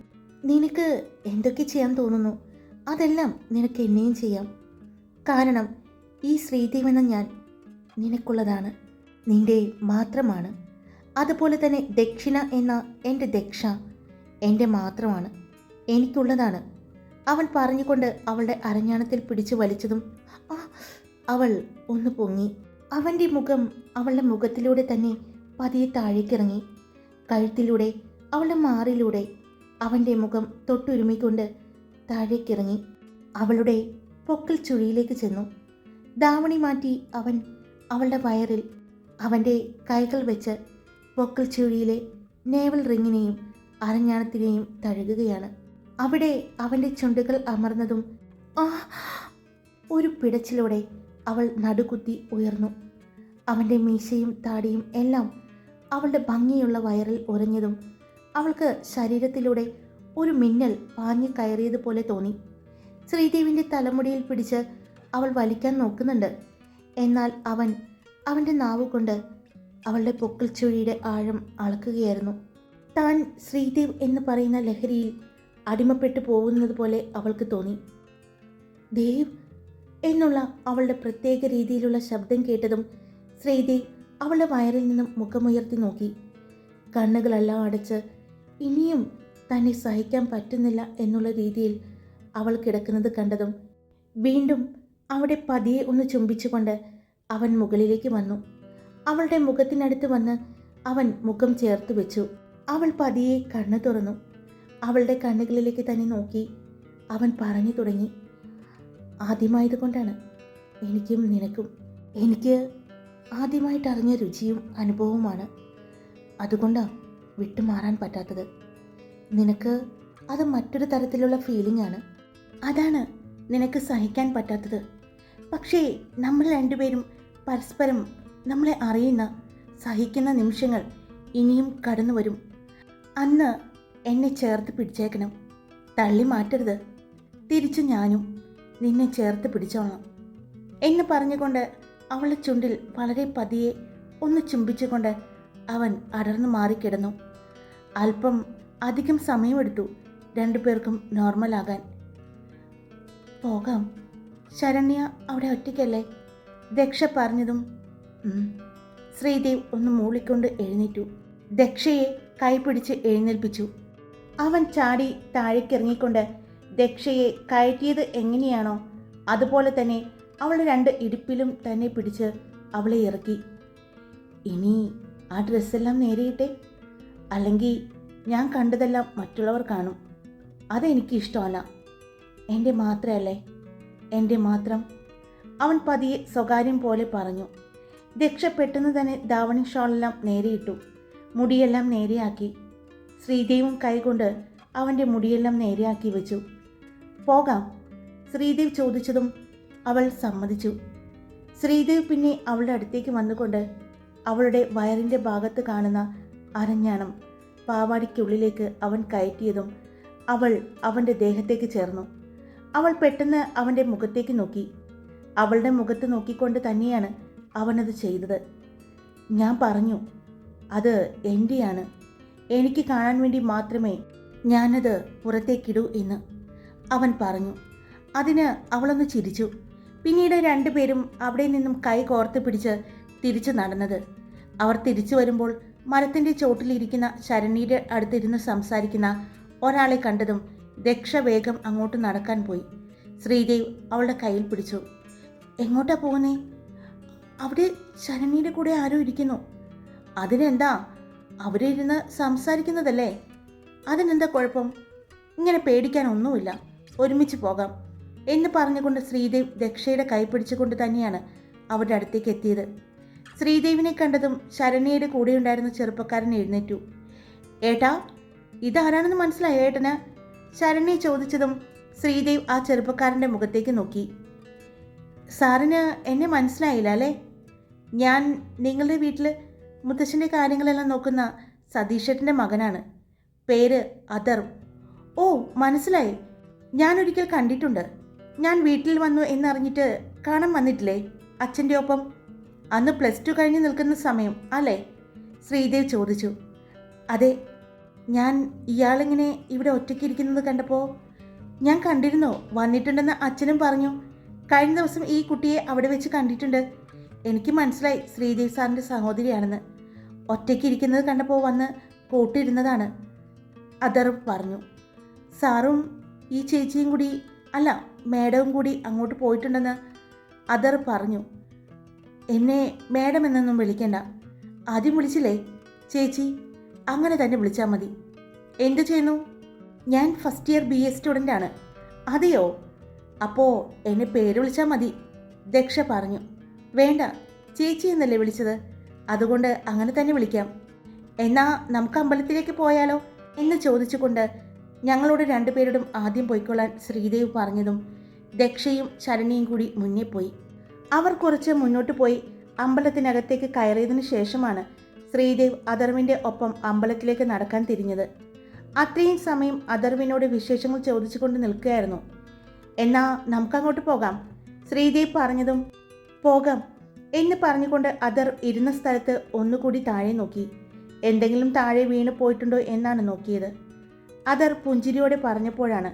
നിനക്ക് എന്തൊക്കെ ചെയ്യാൻ തോന്നുന്നു അതെല്ലാം നിനക്ക് എന്നെയും ചെയ്യാം. കാരണം ഈ ശ്രീദേവ് എന്ന ഞാൻ നിനക്കുള്ളതാണ്, നിന്റെ മാത്രമാണ്. അതുപോലെ തന്നെ ദക്ഷിണ എന്ന എൻ്റെ ദക്ഷ എൻ്റെ മാത്രമാണ്, എനിക്കുള്ളതാണ്. അവൻ പറഞ്ഞുകൊണ്ട് അവളുടെ അരഞ്ഞാണത്തിൽ പിടിച്ചു വലിച്ചതും അവൾ ഒന്ന് പൊങ്ങി. അവൻ്റെ മുഖം അവളുടെ മുഖത്തിലൂടെ തന്നെ പതിയെ താഴേക്കിറങ്ങി. കഴുത്തിലൂടെ അവളുടെ മാറിലൂടെ അവൻ്റെ മുഖം തൊട്ടുരുമിക്കൊണ്ട് താഴേക്കിറങ്ങി. അവളുടെ പൊക്കിൾ ചുഴിയിലേക്ക് ചെന്നു. ദാവണി മാറ്റി അവൻ അവളുടെ വയറിൽ അവൻ്റെ കൈകൾ വെച്ച് പൊക്കിൾ ചുഴിയിലെ നേവൽ റിങ്ങിനെയും അരഞ്ഞാണത്തിനെയും തഴുകുകയാണ്. അവിടെ അവൻ്റെ ചുണ്ടുകൾ അമർന്നതും ഒരു പിടച്ചിലൂടെ അവൾ നടുകുത്തി ഉയർന്നു. അവൻ്റെ മീശയും താടിയും എല്ലാം അവളുടെ ഭംഗിയുള്ള വയറിൽ ഉറഞ്ഞതും അവൾക്ക് ശരീരത്തിലൂടെ ഒരു മിന്നൽ പാഞ്ഞു കയറിയതുപോലെ തോന്നി. ശ്രീദേവിൻ്റെ തലമുടിയിൽ പിടിച്ച് അവൾ വലിക്കാൻ നോക്കുന്നുണ്ട്. എന്നാൽ അവൻ്റെ നാവുകൊണ്ട് അവളുടെ പൊക്കിൾ ചുഴിയുടെ ആഴം അളക്കുകയായിരുന്നു. താൻ ശ്രീദേവ് എന്ന് പറയുന്ന ലഹരിയിൽ അടിമപ്പെട്ടു പോകുന്നത് പോലെ അവൾക്ക് തോന്നി. ദേവ് എന്നുള്ള അവളുടെ പ്രത്യേക രീതിയിലുള്ള ശബ്ദം കേട്ടതും ശ്രീദേവ് അവളുടെ വയറിൽ നിന്നും മുഖമുയർത്തി നോക്കി. കണ്ണുകളെല്ലാം അടച്ച് ഇനിയും തന്നെ സഹിക്കാൻ പറ്റുന്നില്ല എന്നുള്ള രീതിയിൽ അവൾ കിടക്കുന്നത് കണ്ടതും വീണ്ടും അവിടെ പതിയെ ഒന്ന് ചുംബിച്ചുകൊണ്ട് അവൻ മുകളിലേക്ക് വന്നു. അവളുടെ മുഖത്തിനടുത്ത് വന്ന് അവൻ മുഖം ചേർത്ത് വെച്ചു. അവൾ പതിയെ കണ്ണു തുറന്നു. അവളുടെ കണ്ണുകളിലേക്ക് തന്നെ നോക്കി അവൻ പറഞ്ഞു തുടങ്ങി. ആദ്യമായതുകൊണ്ടാണ് എനിക്കും നിനക്കും. എനിക്ക് ആദ്യമായിട്ടറിഞ്ഞ രുചിയും അനുഭവവുമാണ്. അതുകൊണ്ടാണ് വിട്ടുമാറാൻ പറ്റാത്തത്. നിനക്ക് അത് മറ്റൊരു തരത്തിലുള്ള ഫീലിംഗ് ആണ്. അതാണ് നിനക്ക് സഹിക്കാൻ പറ്റാത്തത്. പക്ഷേ നമ്മൾ രണ്ടുപേരും പരസ്പരം നമ്മളെ അറിയുന്ന സഹിക്കുന്ന നിമിഷങ്ങൾ ഇനിയും കടന്നു വരും. അന്ന് എന്നെ ചേർത്ത് പിടിച്ചേക്കണം, തള്ളി മാറ്റരുത്. തിരിച്ചു ഞാനും നിന്നെ ചേർത്ത് പിടിച്ചോളാം എന്ന് പറഞ്ഞുകൊണ്ട് അവളുടെ ചുണ്ടിൽ വളരെ പതിയെ ഒന്ന് ചുംബിച്ചുകൊണ്ട് അവൻ അടർന്നു മാറിക്കിടന്നു. അല്പം അധികം സമയമെടുത്തു രണ്ടുപേർക്കും നോർമലാകാൻ. പോകാം, ശരണ്യ അവിടെ ഒറ്റയ്ക്കല്ലേ? ദക്ഷ പറഞ്ഞതും ശ്രീദേവ് ഒന്ന് മൂളിക്കൊണ്ട് എഴുന്നേറ്റു. ദക്ഷയെ കൈപിടിച്ച് എഴുന്നേൽപ്പിച്ചു. അവൻ ചാടി താഴേക്കിറങ്ങിക്കൊണ്ട് ദക്ഷയെ കയറ്റിയത് എങ്ങനെയാണോ അതുപോലെ തന്നെ അവളുടെ രണ്ട് ഇടുപ്പിലും തന്നെ പിടിച്ച് അവളെ ഇറക്കി. ഇനി ആ ഡ്രസ്സെല്ലാം നേരിയിട്ടെ, അല്ലെങ്കിൽ ഞാൻ കണ്ടതെല്ലാം മറ്റുള്ളവർ കാണും. അതെനിക്ക് ഇഷ്ടമല്ല. എൻ്റെ മാത്രമല്ലേ, എൻ്റെ മാത്രം. അവൻ പതിയെ സ്വകാര്യം പോലെ പറഞ്ഞു. ദക്ഷ പെട്ടെന്ന് തന്നെ ധാവണി ഷോളെല്ലാം നേരെയിട്ടു. മുടിയെല്ലാം നേരെയാക്കി. ശ്രീദേവും കൈകൊണ്ട് അവൻ്റെ മുടിയെല്ലാം നേരെയാക്കി വെച്ചു. പോകാം, ശ്രീദേവ് ചോദിച്ചതും അവൾ സമ്മതിച്ചു. ശ്രീദേവ് പിന്നെ അവളുടെ അടുത്തേക്ക് വന്നുകൊണ്ട് അവളുടെ വയറിൻ്റെ ഭാഗത്ത് കാണുന്ന അരഞ്ഞാണം പാവാടിക്കുള്ളിലേക്ക് അവൻ കയറ്റിയതും അവൾ അവൻ്റെ ദേഹത്തേക്ക് ചേർന്നു. അവൾ പെട്ടെന്ന് അവൻ്റെ മുഖത്തേക്ക് നോക്കി. അവളുടെ മുഖത്ത് നോക്കിക്കൊണ്ട് തന്നെയാണ് അവനത് ചെയ്തത്. ഞാൻ പറഞ്ഞു, അത് എൻ്റെയാണ്, എനിക്ക് കാണാൻ വേണ്ടി മാത്രമേ ഞാനത് പുറത്തേക്കിടൂ എന്ന് അവൻ പറഞ്ഞു. അതിന് അവളൊന്ന് ചിരിച്ചു. പിന്നീട് രണ്ടുപേരും അവിടെ നിന്നും കൈ കോർത്ത് പിടിച്ച് തിരിച്ചു നടന്നത്. അവർ തിരിച്ചു വരുമ്പോൾ മരത്തിൻ്റെ ചോട്ടിലിരിക്കുന്ന ശരണ്യയുടെ അടുത്തിരുന്ന് സംസാരിക്കുന്ന ഒരാളെ കണ്ടതും ദക്ഷ വേഗം അങ്ങോട്ട് നടക്കാൻ പോയി. ശ്രീദേവ് അവളുടെ കയ്യിൽ പിടിച്ചു. എങ്ങോട്ടാ പോകുന്നേ? അവിടെ ശരണ്യയുടെ കൂടെ ആരോ ഇരിക്കുന്നു. അതിനെന്താ, അവരിരുന്ന് സംസാരിക്കുന്നതല്ലേ, അതിനെന്താ കുഴപ്പം? ഇങ്ങനെ പേടിക്കാനൊന്നുമില്ല, ഒരുമിച്ച് പോകാം എന്ന് പറഞ്ഞുകൊണ്ട് ശ്രീദേവ് ദക്ഷയുടെ കൈ പിടിച്ചുകൊണ്ട് തന്നെയാണ് അവരുടെ അടുത്തേക്ക് എത്തിയത്. ശ്രീദേവിനെ കണ്ടതും ശരണ്യയുടെ കൂടെയുണ്ടായിരുന്ന ചെറുപ്പക്കാരൻ എഴുന്നേറ്റു. ഏട്ടാ, ഇതാരാണെന്ന് മനസ്സിലായോ ഏട്ടന്? ശരണ്യ ചോദിച്ചതും ശ്രീദേവ് ആ ചെറുപ്പക്കാരൻ്റെ മുഖത്തേക്ക് നോക്കി. സാറിന് എന്നെ മനസ്സിലായില്ല അല്ലേ? ഞാൻ നിങ്ങളുടെ വീട്ടിൽ മുത്തശ്ശൻ്റെ കാര്യങ്ങളെല്ലാം നോക്കുന്ന സതീഷേട്ടൻ്റെ മകനാണ്. പേര് അഥർവ്. ഓ, മനസ്സിലായി. ഞാനൊരിക്കൽ കണ്ടിട്ടുണ്ട്. ഞാൻ വീട്ടിൽ വന്നു എന്നറിഞ്ഞിട്ട് കാണാൻ വന്നിട്ടില്ലേ അച്ഛൻ്റെ ഒപ്പം? അന്ന് +2 കഴിഞ്ഞ് നിൽക്കുന്ന സമയം അല്ലേ? ശ്രീദേവ് ചോദിച്ചു. അതെ, ഞാൻ ഇയാളിങ്ങനെ ഇവിടെ ഒറ്റയ്ക്കിരിക്കുന്നത് കണ്ടപ്പോൾ ഞാൻ കണ്ടിരുന്നു. വന്നിട്ടുണ്ടെന്ന് അച്ഛനും പറഞ്ഞു. കഴിഞ്ഞ ദിവസം ഈ കുട്ടിയെ അവിടെ വെച്ച് കണ്ടിട്ടുണ്ട്. എനിക്ക് മനസ്സിലായി ശ്രീദേവ് സാറിൻ്റെ സഹോദരിയാണെന്ന്. ഒറ്റയ്ക്കിരിക്കുന്നത് കണ്ടപ്പോൾ വന്ന് കൂട്ടിരുന്നതാണ്, അഥർവ് പറഞ്ഞു. സാറും ഈ ചേച്ചിയും കൂടി, അല്ല മേഡവും കൂടി അങ്ങോട്ട് പോയിട്ടുണ്ടെന്ന് അഥർവ് പറഞ്ഞു. എന്നെ മേഡം എന്നൊന്നും വിളിക്കണ്ട. ആദ്യം വിളിച്ചില്ലേ ചേച്ചി, അങ്ങനെ തന്നെ വിളിച്ചാൽ മതി. എന്തു ചെയ്യുന്നു? ഞാൻ ഫസ്റ്റ് ഇയർ BA സ്റ്റുഡൻ്റാണ്. അതെയോ? അപ്പോൾ എന്നെ പേര് വിളിച്ചാൽ മതി, ദക്ഷ പറഞ്ഞു. വേണ്ട, ചേച്ചി എന്നല്ലേ വിളിച്ചത്, അതുകൊണ്ട് അങ്ങനെ തന്നെ വിളിക്കാം. എന്നാ നമുക്ക് അമ്പലത്തിലേക്ക് പോയാലോ എന്ന് ചോദിച്ചുകൊണ്ട് ഞങ്ങളോട് രണ്ടുപേരോടും ആദ്യം പോയിക്കൊള്ളാൻ ശ്രീദേവ് പറഞ്ഞതും ദക്ഷയും ശരണ്യയും കൂടി മുന്നേ പോയി. അവർ കുറച്ച് മുന്നോട്ട് പോയി അമ്പലത്തിനകത്തേക്ക് കയറിയതിനു ശേഷമാണ് ശ്രീദേവ് അഥർവിൻ്റെ ഒപ്പം അമ്പലത്തിലേക്ക് നടക്കാൻ തിരിഞ്ഞത്. അത്രയും സമയം അഥർവിനോട് വിശേഷങ്ങൾ ചോദിച്ചുകൊണ്ട് നിൽക്കുകയായിരുന്നു. എന്നാ നമുക്കങ്ങോട്ട് പോകാം, ശ്രീദേവ് പറഞ്ഞതും പോകാം എന്ന് പറഞ്ഞുകൊണ്ട് അഥർവ് ഇരുന്ന സ്ഥലത്ത് ഒന്നുകൂടി താഴെ നോക്കി. എന്തെങ്കിലും താഴെ വീണു പോയിട്ടുണ്ടോ എന്നാണ് നോക്കിയത്. അഥർവ് പുഞ്ചിരിയോടെ പറഞ്ഞപ്പോഴാണ്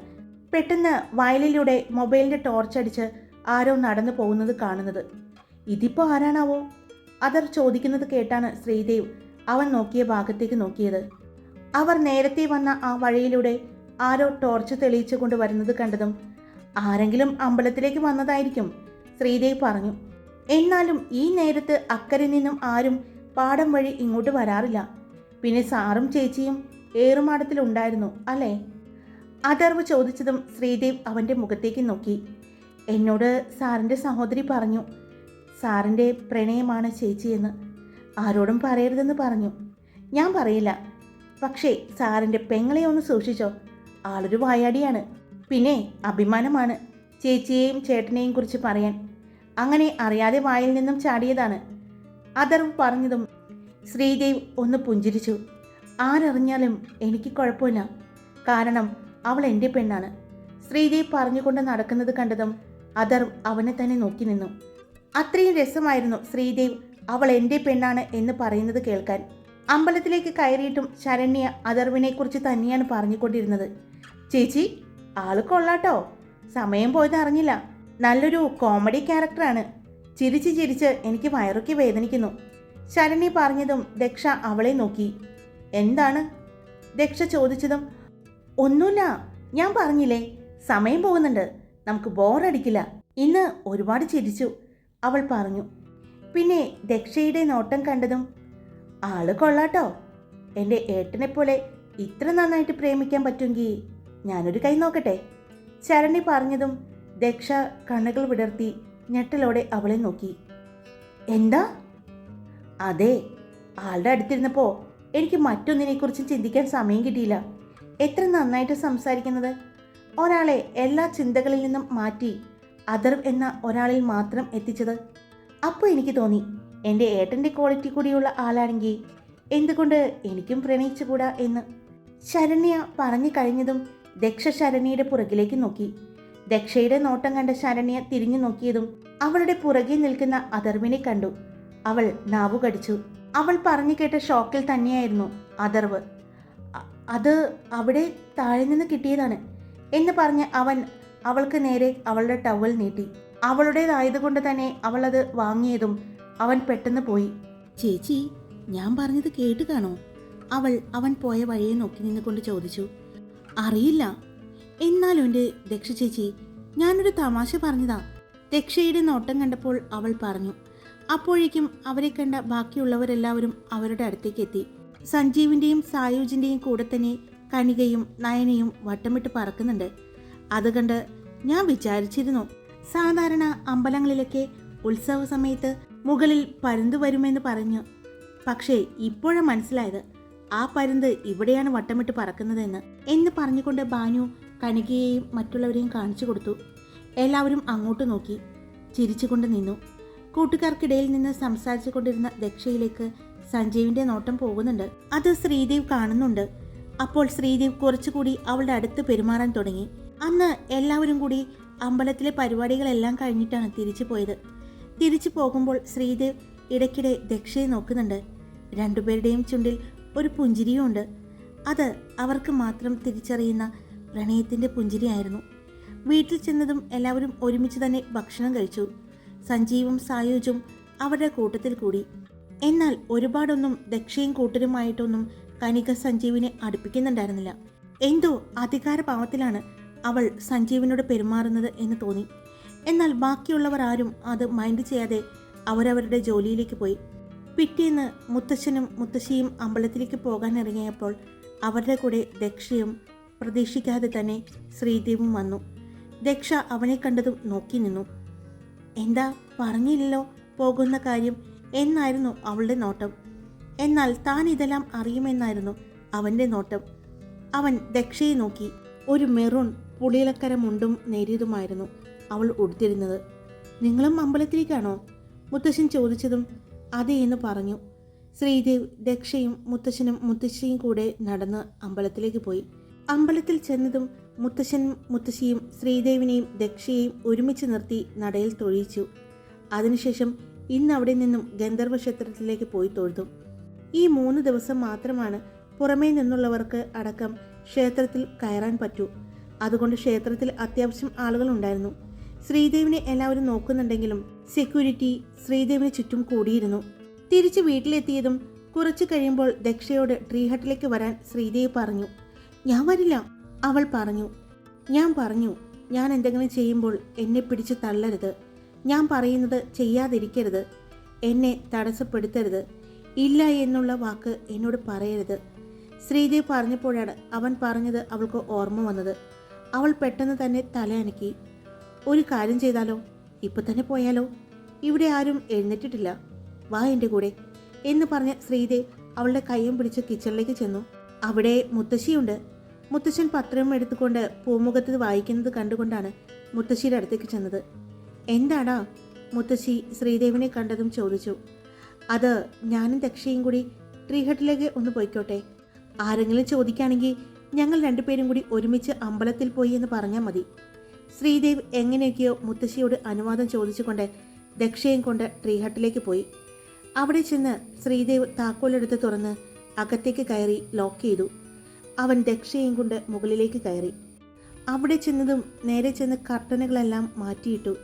പെട്ടെന്ന് വയലിലൂടെ മൊബൈലിൻ്റെ ടോർച്ചടിച്ച് ആരോ നടന്നു പോകുന്നത് കാണുന്നത്. ഇതിപ്പോൾ ആരാണാവോ? അഥർവ് ചോദിക്കുന്നത് കേട്ടാണ് ശ്രീദേവ് അവൻ നോക്കിയ ഭാഗത്തേക്ക് നോക്കിയത്. അവർ നേരത്തെ വന്ന ആ വഴിയിലൂടെ ആരോ ടോർച്ച് തെളിയിച്ചു കൊണ്ട് വരുന്നത് കണ്ടതും ആരെങ്കിലും അമ്പലത്തിലേക്ക് വന്നതായിരിക്കും, ശ്രീദേവ് പറഞ്ഞു. എന്നാലും ഈ നേരത്ത് അക്കരെ നിന്നും ആരും പാടം വഴി ഇങ്ങോട്ട് വരാറില്ല. പിന്നെ സാറും ചേച്ചിയും ഏറുമാടത്തിലുണ്ടായിരുന്നു അല്ലേ? അഥർവ് ചോദിച്ചതും ശ്രീദേവ് അവൻ്റെ മുഖത്തേക്ക് നോക്കി. എന്നോട് സാറിൻ്റെ സഹോദരി പറഞ്ഞു സാറിൻ്റെ പ്രണയമാണ് ചേച്ചിയെന്ന്. ആരോടും പറയരുതെന്ന് പറഞ്ഞു. ഞാൻ പറയില്ല. പക്ഷേ സാറിൻ്റെ പെങ്ങളെ ഒന്ന് സൂക്ഷിച്ചോ, ആളൊരു വായാടിയാണ്. പിന്നെ അഭിമാനമാണ് ചേച്ചിയെയും ചേട്ടനെയും കുറിച്ച് പറയാൻ. അങ്ങനെ അറിയാതെ വായിൽ നിന്നും ചാടിയതാണ്, അഥർവ് പറഞ്ഞതും ശ്രീദേവ് ഒന്ന് പുഞ്ചിരിച്ചു. ആരറിഞ്ഞാലും എനിക്ക് കുഴപ്പമില്ല, കാരണം അവൾ എൻ്റെ പെണ്ണാണ്. ശ്രീദേവ് പറഞ്ഞുകൊണ്ട് നടക്കുന്നത് കണ്ടതും അഥർവ് അവനെ തന്നെ നോക്കി നിന്നു. അത്രയും രസമായിരുന്നു ശ്രീദേവ് അവൾ എൻ്റെ പെണ്ണാണ് എന്ന് പറയുന്നത് കേൾക്കാൻ. അമ്പലത്തിലേക്ക് കയറിയിട്ടും ശരണ്യ അഥർവിനെക്കുറിച്ച് തന്നെയാണ് പറഞ്ഞുകൊണ്ടിരുന്നത്. ചേച്ചി, ആള് കൊള്ളാട്ടോ, സമയം പോയത് അറിഞ്ഞില്ല. നല്ലൊരു കോമഡി ക്യാരക്ടറാണ്. ചിരിച്ച് ചിരിച്ച് എനിക്ക് വയറൊക്കെ വേദനിക്കുന്നു. ശരണ്യ പറഞ്ഞതും ദക്ഷ അവളെ നോക്കി. എന്താണ്? ദക്ഷ ചോദിച്ചതും ഒന്നുമില്ല, ഞാൻ പറഞ്ഞില്ലേ സമയം പോകുന്നുണ്ട്, നമുക്ക് ബോറടിക്കില്ല. ഇന്ന് ഒരുപാട് ചിരിച്ചു, അവൾ പറഞ്ഞു. പിന്നെ ദക്ഷയുടെ നോട്ടം കണ്ടതും ആള് കൊള്ളാട്ടോ, എൻ്റെ ഏട്ടനെപ്പോലെ ഇത്ര നന്നായിട്ട് പ്രേമിക്കാൻ പറ്റുമെങ്കിൽ ഞാനൊരു കൈ നോക്കട്ടെ, ശരണ്യ പറഞ്ഞതും ദക്ഷ കണ്ണുകൾ വിടർത്തി ഞെട്ടലോടെ അവളെ നോക്കി. എന്താ? അതെ, ആളുടെ അടുത്തിരുന്നപ്പോൾ എനിക്ക് മറ്റൊന്നിനെക്കുറിച്ചും ചിന്തിക്കാൻ സമയം കിട്ടിയില്ല. എത്ര നന്നായിട്ട് സംസാരിക്കുന്നത്. ഒരാളെ എല്ലാ ചിന്തകളിൽ നിന്നും മാറ്റി അഥർവ് എന്ന ഒരാളിൽ മാത്രം എത്തിച്ചത്. അപ്പോൾ എനിക്ക് തോന്നി എൻ്റെ ഏട്ടൻ്റെ ക്വാളിറ്റി കൂടിയുള്ള ആളാണെങ്കിൽ എന്തുകൊണ്ട് എനിക്കും പ്രണയിച്ചുകൂടാ എന്ന്. ശരണ്യ പറഞ്ഞു കഴിഞ്ഞതും ദക്ഷ ശരണ്യയുടെ പുറകിലേക്ക് നോക്കി. ദക്ഷയുടെ നോട്ടം കണ്ട ശരണ്യ തിരിഞ്ഞു നോക്കിയതും അവളുടെ പുറകെ നിൽക്കുന്ന അഥർവിനെ കണ്ടു. അവൾ നാവു കടിച്ചു. അവൾ പറഞ്ഞു കേട്ട ഷോക്കിൽ തന്നെയായിരുന്നു അഥർവ്. അത് അവിടെ താഴെ നിന്ന് കിട്ടിയതാണ് എന്ന് പറഞ്ഞ് അവൻ അവൾക്ക് നേരെ അവളുടെ ടവൽ നീട്ടി. അവളുടേതായതുകൊണ്ട് തന്നെ അവൾ അത് വാങ്ങിയതും അവൻ പെട്ടെന്ന് പോയി. ചേച്ചി, ഞാൻ പറഞ്ഞത് കേട്ട് കാണോ? അവൻ പോയ വഴിയെ നോക്കി നിന്നുകൊണ്ട് ചോദിച്ചു. അറിയില്ല, എന്നാലും എൻ്റെ ദക്ഷ ചേച്ചി, ഞാനൊരു തമാശ പറഞ്ഞതാ, ദക്ഷയുടെ നോട്ടം കണ്ടപ്പോൾ അവൾ പറഞ്ഞു. അപ്പോഴേക്കും അവരെ കണ്ട ബാക്കിയുള്ളവരെല്ലാവരും അവരുടെ അടുത്തേക്ക് എത്തി. സഞ്ജീവിൻ്റെയും സായൂജിൻ്റെയും കൂടെ തന്നെ കനികയും നയനയും വട്ടമിട്ട് പറക്കുന്നുണ്ട്. അത് കണ്ട് ഞാൻ വിചാരിച്ചിരുന്നു, സാധാരണ അമ്പലങ്ങളിലൊക്കെ ഉത്സവ സമയത്ത് മുകളിൽ പരുന്ത് വരുമെന്ന് പറഞ്ഞു. പക്ഷേ ഇപ്പോഴാണ് മനസ്സിലായത് ആ പരുന്ത് ഇവിടെയാണ് വട്ടമിട്ട് പറക്കുന്നതെന്ന് എന്ന് പറഞ്ഞുകൊണ്ട് ബാനു കനികയെയും മറ്റുള്ളവരെയും കാണിച്ചു കൊടുത്തു. എല്ലാവരും അങ്ങോട്ട് നോക്കി ചിരിച്ചുകൊണ്ട് നിന്നു. കൂട്ടുകാർക്കിടയിൽ നിന്ന് സംസാരിച്ചു കൊണ്ടിരുന്ന ദക്ഷയിലേക്ക് സഞ്ജീവിൻ്റെ നോട്ടം പോകുന്നുണ്ട്. അത് ശ്രീദേവ് കാണുന്നുണ്ട്. അപ്പോൾ ശ്രീദേവ് കുറച്ചുകൂടി അവളുടെ അടുത്ത് പെരുമാറാൻ തുടങ്ങി. അന്ന് എല്ലാവരും കൂടി അമ്പലത്തിലെ പരിപാടികളെല്ലാം കഴിഞ്ഞിട്ടാണ് തിരിച്ചു പോയത്. തിരിച്ചു പോകുമ്പോൾ ശ്രീദേവ് ഇടയ്ക്കിടെ ദക്ഷയെ നോക്കുന്നുണ്ട്. രണ്ടുപേരുടെയും ചുണ്ടിൽ ഒരു പുഞ്ചിരിയും ഉണ്ട്. അത് അവർക്ക് മാത്രം തിരിച്ചറിയുന്ന പ്രണയത്തിൻ്റെ പുഞ്ചിരിയായിരുന്നു. വീട്ടിൽ ചെന്നതും എല്ലാവരും ഒരുമിച്ച് തന്നെ ഭക്ഷണം കഴിച്ചു. സഞ്ജീവും സായൂജും അവരുടെ കൂട്ടത്തിൽ കൂടി. എന്നാൽ ഒരുപാടൊന്നും ദക്ഷയും കൂട്ടരുമായിട്ടൊന്നും കനിക സഞ്ജീവിനെ അടുപ്പിക്കുന്നുണ്ടായിരുന്നില്ല. എന്തോ അധികാരഭാവത്തിലാണ് അവൾ സഞ്ജീവിനോട് പെരുമാറുന്നത് എന്ന് തോന്നി. എന്നാൽ ബാക്കിയുള്ളവർ ആരും അത് മൈൻഡ് ചെയ്യാതെ അവരവരുടെ ജോലിയിലേക്ക് പോയി. പിറ്റേന്ന് മുത്തശ്ശനും മുത്തശ്ശിയും അമ്പലത്തിലേക്ക് പോകാൻ ഇറങ്ങിയപ്പോൾ അവരുടെ കൂടെ ദക്ഷയും പ്രതീക്ഷിക്കാതെ തന്നെ ശ്രീദേവും വന്നു. ദക്ഷ അവനെ കണ്ടതും നോക്കി നിന്നു. എന്താ പറഞ്ഞില്ലല്ലോ പോകുന്ന കാര്യം എന്നായിരുന്നു അവളുടെ നോട്ടം. എന്നാൽ താൻ ഇതെല്ലാം അറിയുമെന്നായിരുന്നു അവൻ്റെ നോട്ടം. അവൻ ദക്ഷയെ നോക്കി. ഒരു മെറൂൺ പുളിയിലക്കര മുണ്ടും നേരിയതുമായിരുന്നു അവൾ ഉടുത്തിരുന്നത്. നിങ്ങളും അമ്പലത്തിലേക്കാണോ? മുത്തശ്ശൻ ചോദിച്ചതും അതെ എന്ന് പറഞ്ഞു. ശ്രീദേവ് ദക്ഷയും മുത്തശ്ശനും മുത്തശ്ശിയും കൂടെ നടന്ന് അമ്പലത്തിലേക്ക് പോയി. അമ്പലത്തിൽ ചെന്നതും മുത്തശ്ശനും മുത്തശ്ശിയും ശ്രീദേവിനെയും ദക്ഷയെയും ഒരുമിച്ച് നിർത്തി നടയിൽ തൊഴിച്ചു. അതിനുശേഷം ഇന്ന് അവിടെ നിന്നും ഗന്ധർവ ക്ഷേത്രത്തിലേക്ക് പോയി തൊഴുതു. ഈ 3 ദിവസം മാത്രമാണ് പുറമേ നിന്നുള്ളവർക്ക് അടക്കം ക്ഷേത്രത്തിൽ കയറാൻ പറ്റൂ. അതുകൊണ്ട് ക്ഷേത്രത്തിൽ അത്യാവശ്യം ആളുകൾ ഉണ്ടായിരുന്നു. ശ്രീദേവിനെ എല്ലാവരും നോക്കുന്നുണ്ടെങ്കിലും സെക്യൂരിറ്റി ശ്രീദേവിന് ചുറ്റും കൂടിയിരുന്നു. തിരിച്ച് വീട്ടിലെത്തിയതും കുറച്ചു കഴിയുമ്പോൾ ദക്ഷയോട് ട്രീ ഹട്ടിലേക്ക് വരാൻ ശ്രീദേവി പറഞ്ഞു. ഞാൻ വരില്ല, അവൾ പറഞ്ഞു. ഞാൻ എന്തെങ്കിലും ചെയ്യുമ്പോൾ എന്നെ പിടിച്ച് തള്ളരുത്. ഞാൻ പറയുന്നത് ചെയ്യാതിരിക്കരുത്. എന്നെ തടസ്സപ്പെടുത്തരുത്. ഇല്ല എന്നുള്ള വാക്ക് എന്നോട് പറയരുത്. ശ്രീദേവ് പറഞ്ഞപ്പോഴാണ് അവൻ പറഞ്ഞത് അവൾക്ക് ഓർമ്മ വന്നത്. അവൾ പെട്ടെന്ന് തന്നെ തലയനക്കി. ഒരു കാര്യം ചെയ്താലോ? ഇപ്പം തന്നെ പോയാലോ? ഇവിടെ ആരും എഴുന്നേറ്റിട്ടില്ല. വാ എൻ്റെ കൂടെ എന്ന് പറഞ്ഞ് ശ്രീദേവ് അവളുടെ കൈയും പിടിച്ച് കിച്ചണിലേക്ക് ചെന്നു. അവിടെ മുത്തശ്ശിയുണ്ട്. മുത്തശ്ശൻ പത്രം എടുത്തുകൊണ്ട് പൂമുഖത്ത് വായിക്കുന്നത് കണ്ടുകൊണ്ടാണ് മുത്തശ്ശിയുടെ അടുത്തേക്ക് ചെന്നത്. എന്താടാ? മുത്തശ്ശി ശ്രീദേവിനെ കണ്ടതും ചോദിച്ചു. അത് ഞാനും ദക്ഷയും കൂടി ട്രീഹട്ടിലേക്ക് ഒന്ന് പോയിക്കോട്ടെ. ആരെങ്കിലും ചോദിക്കുകയാണെങ്കിൽ ഞങ്ങൾ രണ്ടുപേരും കൂടി ഒരുമിച്ച് അമ്പലത്തിൽ പോയി എന്ന് പറഞ്ഞാൽ മതി. ശ്രീദേവ് എങ്ങനെയൊക്കെയോ മുത്തശ്ശിയോട് അനുവാദം ചോദിച്ചുകൊണ്ട് ദക്ഷയും കൊണ്ട് ട്രീഹട്ടിലേക്ക് പോയി. അവിടെ ചെന്ന് ശ്രീദേവ് താക്കോലെടുത്ത് തുറന്ന് അകത്തേക്ക് കയറി ലോക്ക് ചെയ്തു. അവൻ ദക്ഷയും കൊണ്ട് മുകളിലേക്ക് കയറി. അവിടെ ചെന്നതും നേരെ ചെന്ന് കർട്ടനുകളെല്ലാം മാറ്റിയിട്ടു.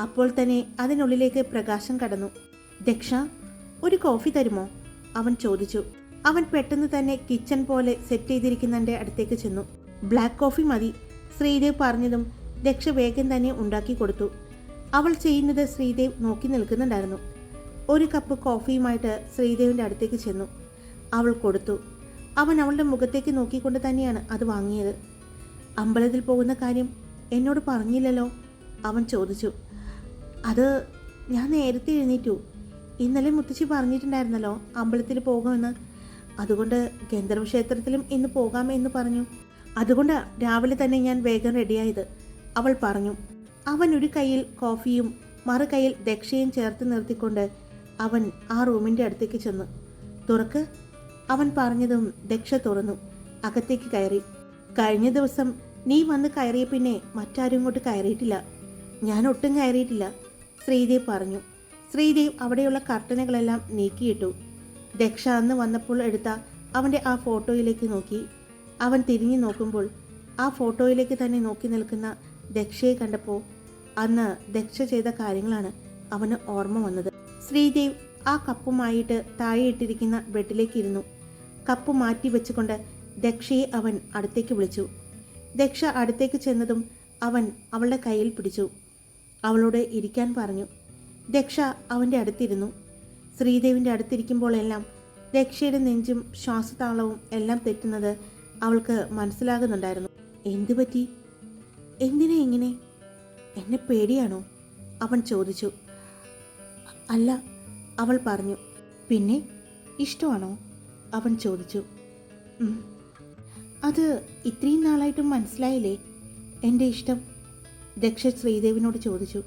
അപ്പോൾ തന്നെ അതിനുള്ളിലേക്ക് പ്രകാശം കടന്നു. ദക്ഷ, ഒരു കോഫി തരുമോ? അവൻ ചോദിച്ചു. അവൻ പെട്ടെന്ന് തന്നെ കിച്ചൺ പോലെ സെറ്റ് ചെയ്തിരിക്കുന്നതിൻ്റെ അടുത്തേക്ക് ചെന്നു. ബ്ലാക്ക് കോഫി മതി, ശ്രീദേവ് പറഞ്ഞതും ദക്ഷ വേഗം തന്നെ ഉണ്ടാക്കി കൊടുത്തു. അവൾ ചെയ്യുന്നത് ശ്രീദേവ് നോക്കി നിൽക്കുന്നുണ്ടായിരുന്നു. ഒരു കപ്പ് കോഫിയുമായിട്ട് ശ്രീദേവിൻ്റെ അടുത്തേക്ക് ചെന്നു. അവൾ കൊടുത്തു. അവൻ അവളുടെ മുഖത്തേക്ക് നോക്കിക്കൊണ്ട് തന്നെയാണ് അത് വാങ്ങിയത്. അമ്പലത്തിൽ പോകുന്ന കാര്യം എന്നോട് പറഞ്ഞില്ലല്ലോ? അവൻ ചോദിച്ചു. അത് ഞാൻ നേരത്തെ എഴുന്നേറ്റു. ഇന്നലെ മുത്തശ്ശി പറഞ്ഞിട്ടുണ്ടായിരുന്നല്ലോ അമ്പലത്തിൽ പോകുമെന്ന്. അതുകൊണ്ട് ഗന്ധർവ ക്ഷേത്രത്തിലും ഇന്ന് പോകാമെന്ന് പറഞ്ഞു. അതുകൊണ്ട് രാവിലെ തന്നെ ഞാൻ വേഗം റെഡിയായത്, അവൾ പറഞ്ഞു. അവൻ ഒരു കയ്യിൽ കോഫിയും മറു കയ്യിൽ ദക്ഷയും ചേർത്ത് നിർത്തിക്കൊണ്ട് അവൻ ആ റൂമിൻ്റെ അടുത്തേക്ക് ചെന്നു. തുറക്ക്, അവൻ പറഞ്ഞതും ദക്ഷ തുറന്നു അകത്തേക്ക് കയറി. കഴിഞ്ഞ ദിവസം നീ വന്ന് കയറിയ പിന്നെ മറ്റാരും ഇങ്ങോട്ട് കയറിയിട്ടില്ല. ഞാൻ ഒട്ടും കയറിയിട്ടില്ല, ശ്രീദേവ് പറഞ്ഞു. ശ്രീദേവ് അവിടെയുള്ള കർട്ടനുകളെല്ലാം നീക്കിയിട്ടു. ദക്ഷ അന്ന് വന്നപ്പോൾ എടുത്ത അവൻ്റെ ആ ഫോട്ടോയിലേക്ക് നോക്കി. അവൻ തിരിഞ്ഞു നോക്കുമ്പോൾ ആ ഫോട്ടോയിലേക്ക് തന്നെ നോക്കി നിൽക്കുന്ന ദക്ഷയെ കണ്ടപ്പോൾ അന്ന് ദക്ഷ ചെയ്ത കാര്യങ്ങളാണ് അവന് ഓർമ്മ വന്നത്. ശ്രീദേവ് ആ കപ്പുമായിട്ട് താഴെയിട്ടിരിക്കുന്ന ബെഡിലേക്ക് ഇരുന്നു. കപ്പ് മാറ്റി വെച്ചുകൊണ്ട് ദക്ഷയെ അവൻ അടുത്തേക്ക് വിളിച്ചു. ദക്ഷ അടുത്തേക്ക് ചെന്നതും അവൻ അവളുടെ കയ്യിൽ പിടിച്ചു. അവളോട് ഇരിക്കാൻ പറഞ്ഞു. ദക്ഷ അവൻ്റെ അടുത്തിരുന്നു. ശ്രീദേവിൻ്റെ അടുത്തിരിക്കുമ്പോഴെല്ലാം ദക്ഷയുടെ നെഞ്ചും ശ്വാസതാളവും എല്ലാം തെറ്റുന്നത് അവൾക്ക് മനസ്സിലാകുന്നുണ്ടായിരുന്നു. എന്തു പറ്റി? എന്തിനാ ഇങ്ങനെ? എന്നെ പേടിയാണോ? അവൻ ചോദിച്ചു. അല്ല, അവൾ പറഞ്ഞു. പിന്നെ ഇഷ്ടമാണോ? അവൻ ചോദിച്ചു. അത് ഇത്രയും നാളായിട്ടും മനസ്സിലായില്ലേ എൻ്റെ ഇഷ്ടം? ദക്ഷ ശ്രീദേവിനോട് ചോദിച്ചു.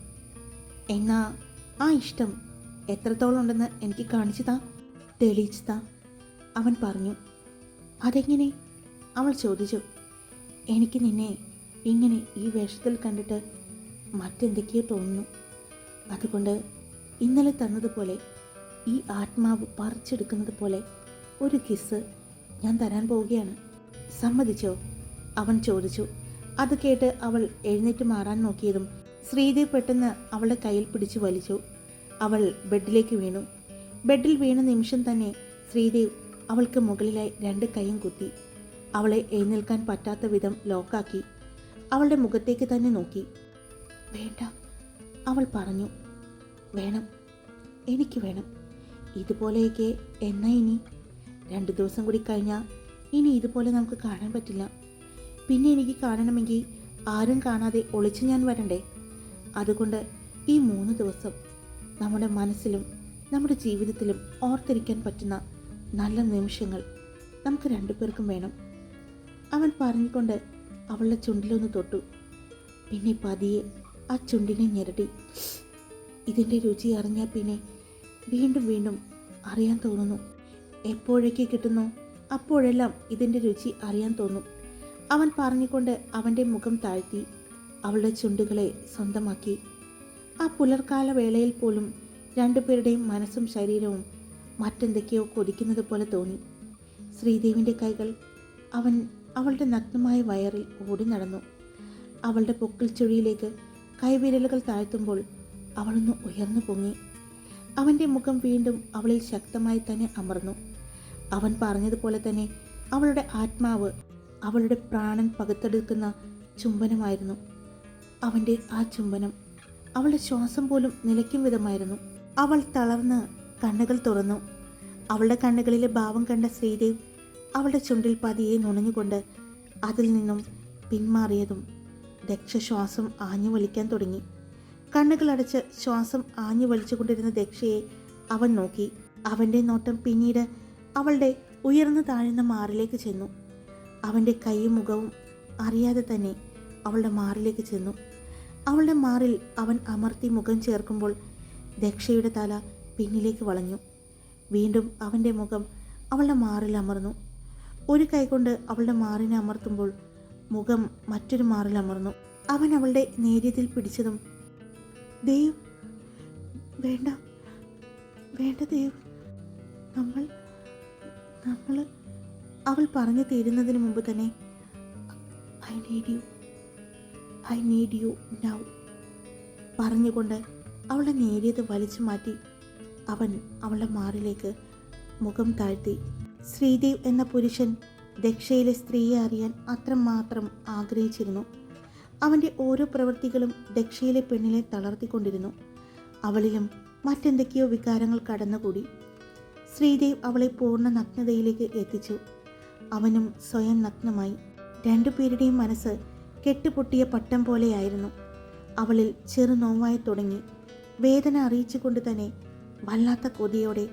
എന്നാ ആ ഇഷ്ടം എത്രത്തോളം ഉണ്ടെന്ന് എനിക്ക് കാണിച്ചു താ, തെളിയിച്ചു താ, അവൻ പറഞ്ഞു. അതെങ്ങനെ? അവൾ ചോദിച്ചു. എനിക്ക് നിന്നെ ഇങ്ങനെ ഈ വേഷത്തിൽ കണ്ടിട്ട് മറ്റെന്തൊക്കെയോ തോന്നുന്നു. അതുകൊണ്ട് ഇന്നലെ തന്നതുപോലെ ഈ ആത്മാവ് പറിച്ചെടുക്കുന്നത് പോലെ ഒരു കിസ് ഞാൻ തരാൻ പോവുകയാണ്. സമ്മതിച്ചോ? അവൻ ചോദിച്ചു. അത് കേട്ട് അവൾ എഴുന്നേറ്റ് മാറാൻ നോക്കിയതും ശ്രീദേവ് പെട്ടെന്ന് അവളുടെ കയ്യിൽ പിടിച്ചു വലിച്ചു. അവൾ ബെഡിലേക്ക് വീണു. ബെഡിൽ വീണ നിമിഷം തന്നെ ശ്രീദേവ് അവൾക്ക് മുകളിലായി 2 കൈയും കുത്തി അവളെ എഴുന്നേൽക്കാൻ പറ്റാത്ത വിധം ലോക്കാക്കി. അവളുടെ മുഖത്തേക്ക് തന്നെ നോക്കി. വേണ്ട, അവൾ പറഞ്ഞു. വേണം, എനിക്ക് വേണം. ഇതുപോലെയൊക്കെ എന്നാ ഇനി? 2 ദിവസം കൂടി കഴിഞ്ഞാൽ ഇനി ഇതുപോലെ നമുക്ക് കാണാൻ പറ്റില്ല. പിന്നെ എനിക്ക് കാണണമെങ്കിൽ ആരും കാണാതെ ഒളിച്ച് ഞാൻ വരണ്ടേ? അതുകൊണ്ട് ഈ 3 ദിവസം നമ്മുടെ മനസ്സിലും നമ്മുടെ ജീവിതത്തിലും ഓർത്തിരിക്കാൻ പറ്റുന്ന നല്ല നിമിഷങ്ങൾ നമുക്ക് 2 പേർക്കും വേണം. അവൻ പറഞ്ഞുകൊണ്ട് അവളുടെ ചുണ്ടിലൊന്ന് തൊട്ടു. പിന്നെ പതിയെ ആ ചുണ്ടിനെ ഞെരടി. ഇതിൻ്റെ രുചി അറിഞ്ഞാൽ പിന്നെ വീണ്ടും വീണ്ടും അറിയാൻ തോന്നുന്നു. എപ്പോഴൊക്കെ കിട്ടുന്നോ അപ്പോഴെല്ലാം ഇതിൻ്റെ രുചി അറിയാൻ തോന്നും. അവൻ പറഞ്ഞുകൊണ്ട് അവൻ്റെ മുഖം താഴ്ത്തി അവളുടെ ചുണ്ടുകളെ സ്വന്തമാക്കി. ആ പുലർക്കാല വേളയിൽ പോലും 2 പേരുടെയും മനസ്സും ശരീരവും മറ്റെന്തൊക്കെയോ കൊതിക്കുന്നത് പോലെ തോന്നി. ശ്രീദേവിൻ്റെ കൈകൾ അവളുടെ നഗ്നമായ വയറിൽ ഓടി നടന്നു. അവളുടെ പൊക്കിൾ ചുഴിയിലേക്ക് കൈവിരലുകൾ താഴ്ത്തുമ്പോൾ അവളൊന്ന് ഉയർന്നു പൊങ്ങി. അവൻ്റെ മുഖം വീണ്ടും അവളിൽ ശക്തമായി തന്നെ അമർന്നു. അവൻ പറഞ്ഞതുപോലെ തന്നെ അവളുടെ ആത്മാവ് അവളുടെ പ്രാണൻ പകുത്തെടുക്കുന്ന ചുംബനമായിരുന്നു. അവൻ്റെ ആ ചുംബനം അവളുടെ ശ്വാസം പോലും നിലയ്ക്കും വിധമായിരുന്നു. അവൾ തളർന്ന് കണ്ണുകൾ തുറന്നു. അവളുടെ കണ്ണുകളിലെ ഭാവം കണ്ട ശ്രീദേവ് അവളുടെ ചുണ്ടിൽ പതിയെ നുണഞ്ഞുകൊണ്ട് അതിൽ നിന്നും പിന്മാറിയതും ദക്ഷ ശ്വാസം ആഞ്ഞു വലിക്കാൻ തുടങ്ങി. കണ്ണുകളടച്ച് ശ്വാസം ആഞ്ഞു വലിച്ചുകൊണ്ടിരുന്ന ദക്ഷയെ അവൻ നോക്കി. അവൻ്റെ നോട്ടം പിന്നീട് അവളുടെ ഉയർന്നു താഴ്ന്ന മാറിലേക്ക് ചെന്നു. അവൻ്റെ കൈയും മുഖവും അറിയാതെ തന്നെ അവളുടെ മാറിലേക്ക് ചെന്നു. അവളുടെ മാറിൽ അവൻ അമർത്തി മുഖം ചേർക്കുമ്പോൾ ദക്ഷയുടെ തല പിന്നിലേക്ക് വളഞ്ഞു. വീണ്ടും അവൻ്റെ മുഖം അവളുടെ മാറിൽ അമർന്നു. ഒരു കൈകൊണ്ട് അവളുടെ മാറിനെ അമർത്തുമ്പോൾ മുഖം മറ്റൊരു മാറിൽ അമർന്നു. അവൻ അവളുടെ നേര്യത്തിൽ പിടിച്ചതും ദേവ്, വേണ്ട വേണ്ട ദേവ്, നമ്മൾ അവൾ പറഞ്ഞു തീരുന്നതിന് മുമ്പ് തന്നെ ഐ നീഡ് യു നൗ പറഞ്ഞുകൊണ്ട് അവളുടെ നേരിയത് വലിച്ചു മാറ്റി അവൻ അവളുടെ മാറിലേക്ക് മുഖം താഴ്ത്തി. ശ്രീദേവ് എന്ന പുരുഷൻ ദക്ഷയിലെ സ്ത്രീയെ അറിയാൻ അത്രമാത്രം ആഗ്രഹിച്ചിരുന്നു. അവൻ്റെ ഓരോ പ്രവൃത്തികളും ദക്ഷയിലെ പെണ്ണിനെ തളർത്തിക്കൊണ്ടിരുന്നു. അവളിലും മറ്റെന്തൊക്കെയോ വികാരങ്ങൾ കടന്നുകൂടി. ശ്രീദേവ് അവളെ പൂർണ്ണ നഗ്നതയിലേക്ക് എത്തിച്ചു. അവനും സ്വയം നഗ്നമായി. 2 പേരുടെയും മനസ്സ് കെട്ടുപൊട്ടിയ പട്ടം പോലെയായിരുന്നു. അവളിൽ ചെറുനോവായി തുടങ്ങി. വേദന അറിയിച്ചുകൊണ്ട് തന്നെ വല്ലാത്ത കൊതിയോടെ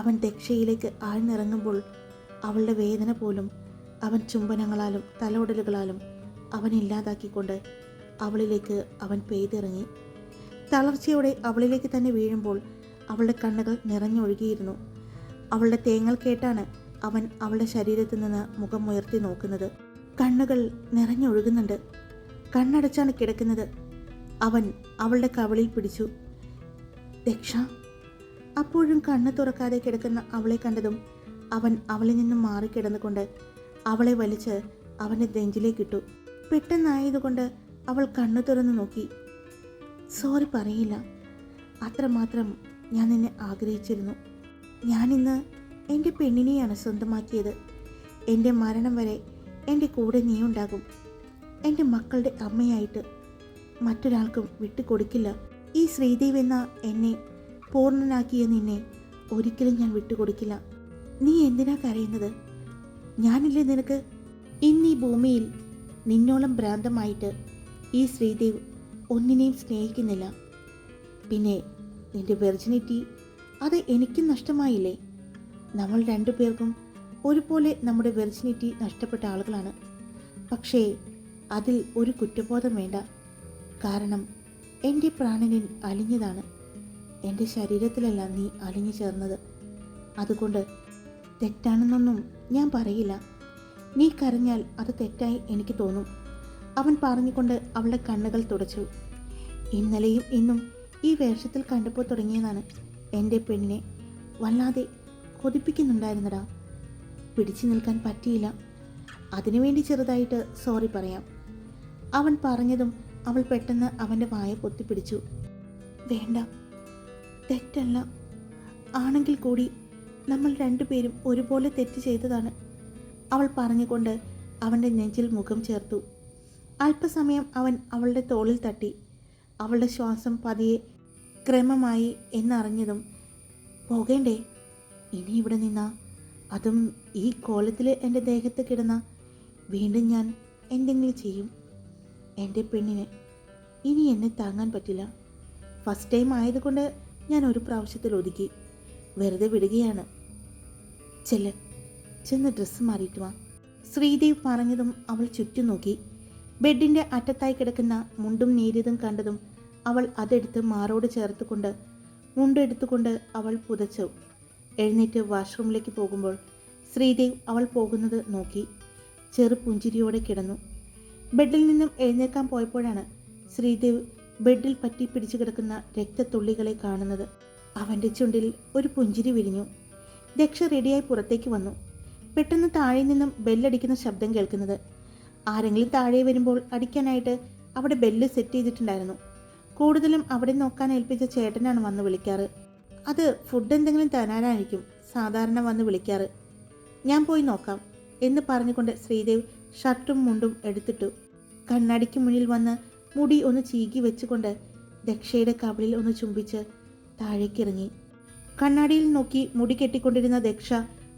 അവൻ ദക്ഷയിലേക്ക് ആഴ്ന്നിറങ്ങുമ്പോൾ അവളുടെ വേദന പോലും അവൻ ചുംബനങ്ങളാലും തലോടലുകളാലും അവൻ ഇല്ലാതാക്കിക്കൊണ്ട് അവളിലേക്ക് അവൻ പെയ്തിറങ്ങി. തളർച്ചയോടെ അവളിലേക്ക് തന്നെ വീഴുമ്പോൾ അവളുടെ കണ്ണുകൾ നിറഞ്ഞൊഴുകിയിരുന്നു. അവളുടെ തേങ്ങൽ കേട്ടാണ് അവൻ അവളുടെ ശരീരത്തിൽ നിന്ന് മുഖം ഉയർത്തി നോക്കുന്നത്. കണ്ണുകൾ നിറഞ്ഞൊഴുകുന്നുണ്ട്. കണ്ണടച്ചാണ് കിടക്കുന്നത്. അവൻ അവളുടെ കവിളിൽ പിടിച്ചു. ദക്ഷ. അപ്പോഴും കണ്ണ് തുറക്കാതെ കിടക്കുന്ന അവളെ കണ്ടതും അവൻ അവളിൽ നിന്നും മാറിക്കിടന്നുകൊണ്ട് അവളെ വലിച്ച് അവൻ്റെ നെഞ്ചിലേക്കിട്ടു. പെട്ടെന്നായതുകൊണ്ട് അവൾ കണ്ണു തുറന്നു നോക്കി. സോറി പറയില്ല, അത്രമാത്രം ഞാൻ നിന്നെ ആഗ്രഹിച്ചിരുന്നു. ഞാനിന്ന് എൻ്റെ പെണ്ണിനെയാണ് സ്വന്തമാക്കിയത്. എൻ്റെ മരണം വരെ എൻ്റെ കൂടെ നീ ഉണ്ടാകും. എൻ്റെ മക്കളുടെ അമ്മയായിട്ട് മറ്റൊരാൾക്കും വിട്ടുകൊടുക്കില്ല. ഈ ശ്രീദേവ് എന്ന എന്നെ പൂർണ്ണനാക്കിയ നിന്നെ ഒരിക്കലും ഞാൻ വിട്ടുകൊടുക്കില്ല. നീ എന്തിനാ കരയുന്നത്? ഞാനില്ലേ നിനക്ക്? ഇന്നീ ഭൂമിയിൽ നിന്നോളം ഭ്രാന്തമായിട്ട് ഈ ശ്രീദേവ് ഒന്നിനെയും സ്നേഹിക്കുന്നില്ല. പിന്നെ നിന്റെ വെർജിനിറ്റി അത് എനിക്കും നഷ്ടമായില്ലേ? നമ്മൾ രണ്ടുപേർക്കും ഒരുപോലെ നമ്മുടെ വെർജിനിറ്റി നഷ്ടപ്പെട്ട ആളുകളാണ്. പക്ഷേ അതിൽ ഒരു കുറ്റബോധം വേണ്ട. കാരണം എൻ്റെ പ്രാണനിൽ അലിഞ്ഞതാണ്. എൻ്റെ ശരീരത്തിലല്ല നീ അലിഞ്ഞു ചേർന്നത്. അതുകൊണ്ട് തെറ്റാണെന്നൊന്നും ഞാൻ പറയില്ല. നീ കരഞ്ഞാൽ അത് തെറ്റായി എനിക്ക് തോന്നും. അവൻ പറഞ്ഞുകൊണ്ട് അവളുടെ കണ്ണുകൾ തുടച്ചു. ഇന്നലെയും ഇന്നും ഈ വേഷത്തിൽ കണ്ടപ്പോൾ തുടങ്ങിയതാണ് എൻ്റെ പെണ്ണിനെ വല്ലാതെ കൊതിപ്പിക്കുന്നുണ്ടായിരുന്നടാ. പിടിച്ചു നിൽക്കാൻ പറ്റിയില്ല. അതിനുവേണ്ടി ചെറുതായിട്ട് സോറി പറയാം. അവൻ പറഞ്ഞതും അവൾ പെട്ടെന്ന് അവൻ്റെ വായ പൊത്തിപ്പിടിച്ചു. വേണ്ട, തെറ്റല്ല. ആണെങ്കിൽ കൂടി നമ്മൾ രണ്ടുപേരും ഒരുപോലെ തെറ്റ് ചെയ്തതാണ്, അവൾ പറഞ്ഞുകൊണ്ട് അവൻ്റെ നെഞ്ചിൽ മുഖം ചേർത്തു. അല്പസമയം അവൻ അവളുടെ തോളിൽ തട്ടി. അവളുടെ ശ്വാസം പതിയെ ക്രമമായി എന്നറിഞ്ഞതും, പോകേണ്ടേ? ഇനി ഇവിടെ നിന്നാ, അതും ഈ കോലത്തിൽ എൻ്റെ ദേഹത്ത് കിടന്ന, വീണ്ടും ഞാൻ എന്തെങ്കിലും ചെയ്യും. എൻ്റെ പെണ്ണിന് ഇനി എന്നെ താങ്ങാൻ പറ്റില്ല. ഫസ്റ്റ് ടൈം ആയതുകൊണ്ട് ഞാൻ ഒരു പ്രാവശ്യത്തിൽ ഒതുക്കി. വെറുതെ വിടുകയാണ്. ചെന്ന് ഡ്രസ്സ് മാറിയിട്ട് വാ. ശ്രീദേവ് പറഞ്ഞതും അവൾ ചുറ്റും നോക്കി. ബെഡിൻ്റെ അറ്റത്തായി കിടക്കുന്ന മുണ്ടും നേരിയതും കണ്ടതും അവൾ അതെടുത്ത് മാറോട് ചേർത്തുകൊണ്ട് മുണ്ടെടുത്തുകൊണ്ട് അവൾ പുതച്ചു. എഴുന്നേറ്റ് വാഷ്റൂമിലേക്ക് പോകുമ്പോൾ ശ്രീദേവ് അവൾ പോകുന്നത് നോക്കി ചെറു പുഞ്ചിരിയോടെ കിടന്നു. ബെഡിൽ നിന്നും എഴുന്നേൽക്കാൻ പോയപ്പോഴാണ് ശ്രീദേവ് ബെഡിൽ പറ്റി പിടിച്ചു കിടക്കുന്ന രക്തത്തുള്ളികളെ കാണുന്നത്. അവൻ്റെ ചുണ്ടിൽ ഒരു പുഞ്ചിരി വിരിഞ്ഞു. ദക്ഷ റെഡിയായി പുറത്തേക്ക് വന്നു. പെട്ടെന്ന് താഴെ നിന്നും ബെല്ലടിക്കുന്ന ശബ്ദം കേൾക്കുന്നത്. ആരെങ്കിലും താഴെ വരുമ്പോൾ അടിക്കാനായിട്ട് അവിടെ ബെല്ല് സെറ്റ് ചെയ്തിട്ടുണ്ടായിരുന്നു. കൂടുതലും അവിടെ നോക്കാൻ ഏൽപ്പിച്ച ചേട്ടനാണ് വന്ന് വിളിക്കാറ്. അത് ഫുഡ് എന്തെങ്കിലും തരാനായിരിക്കും സാധാരണ വന്ന് വിളിക്കാറ്. ഞാൻ പോയി നോക്കാം എന്ന് പറഞ്ഞുകൊണ്ട് ശ്രീദേവ് ഷർട്ടും മുണ്ടും എടുത്തിട്ടു. കണ്ണാടിക്ക് മുന്നിൽ വന്ന് മുടി ഒന്ന് ചീകി വെച്ചുകൊണ്ട് ദക്ഷയുടെ കവിളിൽ ഒന്ന് ചുംബിച്ച് താഴേക്കിറങ്ങി. കണ്ണാടിയിൽ നോക്കി മുടി കെട്ടിക്കൊണ്ടിരുന്ന ദക്ഷ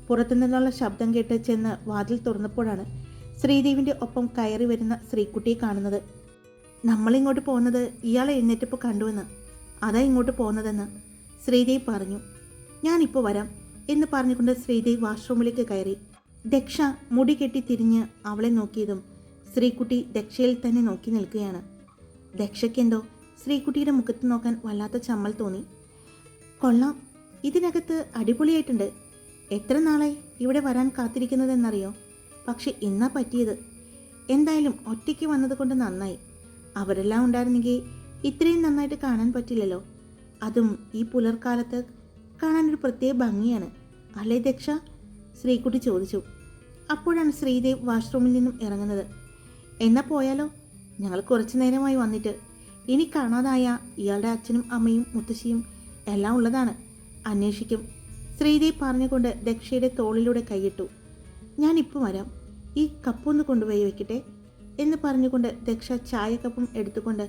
പുറത്തുനിന്നുള്ള ശബ്ദം കേട്ട് ചെന്ന് വാതിൽ തുറന്നപ്പോഴാണ് ശ്രീദേവിൻ്റെ ഒപ്പം കയറി വരുന്ന ശ്രീക്കുട്ടിയെ കാണുന്നത്. നമ്മളിങ്ങോട്ട് പോകുന്നത് ഇയാൾ എഴുന്നേറ്റപ്പോൾ കണ്ടുവെന്ന്, അതാ ഇങ്ങോട്ട് പോകുന്നതെന്ന് ശ്രീദേവ് പറഞ്ഞു. ഞാനിപ്പോൾ വരാം എന്ന് പറഞ്ഞുകൊണ്ട് ശ്രീദേവ് വാഷ്റൂമിലേക്ക് കയറി. ദക്ഷ മുടി കെട്ടി തിരിഞ്ഞ് അവളെ നോക്കിയതും ശ്രീക്കുട്ടി ദക്ഷയിൽ തന്നെ നോക്കി നിൽക്കുകയാണ്. ദക്ഷയ്ക്കെന്തോ ശ്രീക്കുട്ടിയുടെ മുഖത്ത് നോക്കാൻ വല്ലാത്ത ചമ്മൽ തോന്നി. കൊള്ളാം, ഇതിനകത്ത് അടിപൊളിയായിട്ടുണ്ട്. എത്ര നാളായി ഇവിടെ വരാൻ കാത്തിരിക്കുന്നതെന്നറിയോ? പക്ഷെ ഇന്നാ പറ്റിയത്. എന്തായാലും ഒറ്റയ്ക്ക് വന്നതുകൊണ്ട് നന്നായി. അവരെല്ലാം ഉണ്ടായിരുന്നെങ്കിൽ ഇത്രയും നന്നായിട്ട് കാണാൻ പറ്റില്ലല്ലോ. അതും ഈ പുലർക്കാലത്ത് കാണാനൊരു പ്രത്യേക ഭംഗിയാണ് അല്ലേ ദക്ഷ? ശ്രീക്കുട്ടി ചോദിച്ചു. അപ്പോഴാണ് ശ്രീദേവ് വാഷ്റൂമിൽ നിന്നും ഇറങ്ങുന്നത്. എന്നാൽ പോയാലോ? ഞങ്ങൾ കുറച്ചു നേരമായി വന്നിട്ട്. ഇനി കാണാതായ ഇയാളുടെ അച്ഛനും അമ്മയും മുത്തശ്ശിയും എല്ലാം ഉള്ളതാണ്, അന്വേഷിക്കും. ശ്രീദേവ് പറഞ്ഞുകൊണ്ട് ദക്ഷയുടെ തോളിലൂടെ കൈയിട്ടു. ഞാനിപ്പോൾ വരാം, ഈ കപ്പൊന്ന് കൊണ്ടുപോയി വെക്കട്ടെ എന്ന് പറഞ്ഞുകൊണ്ട് ദക്ഷ ചായക്കപ്പും എടുത്തുകൊണ്ട്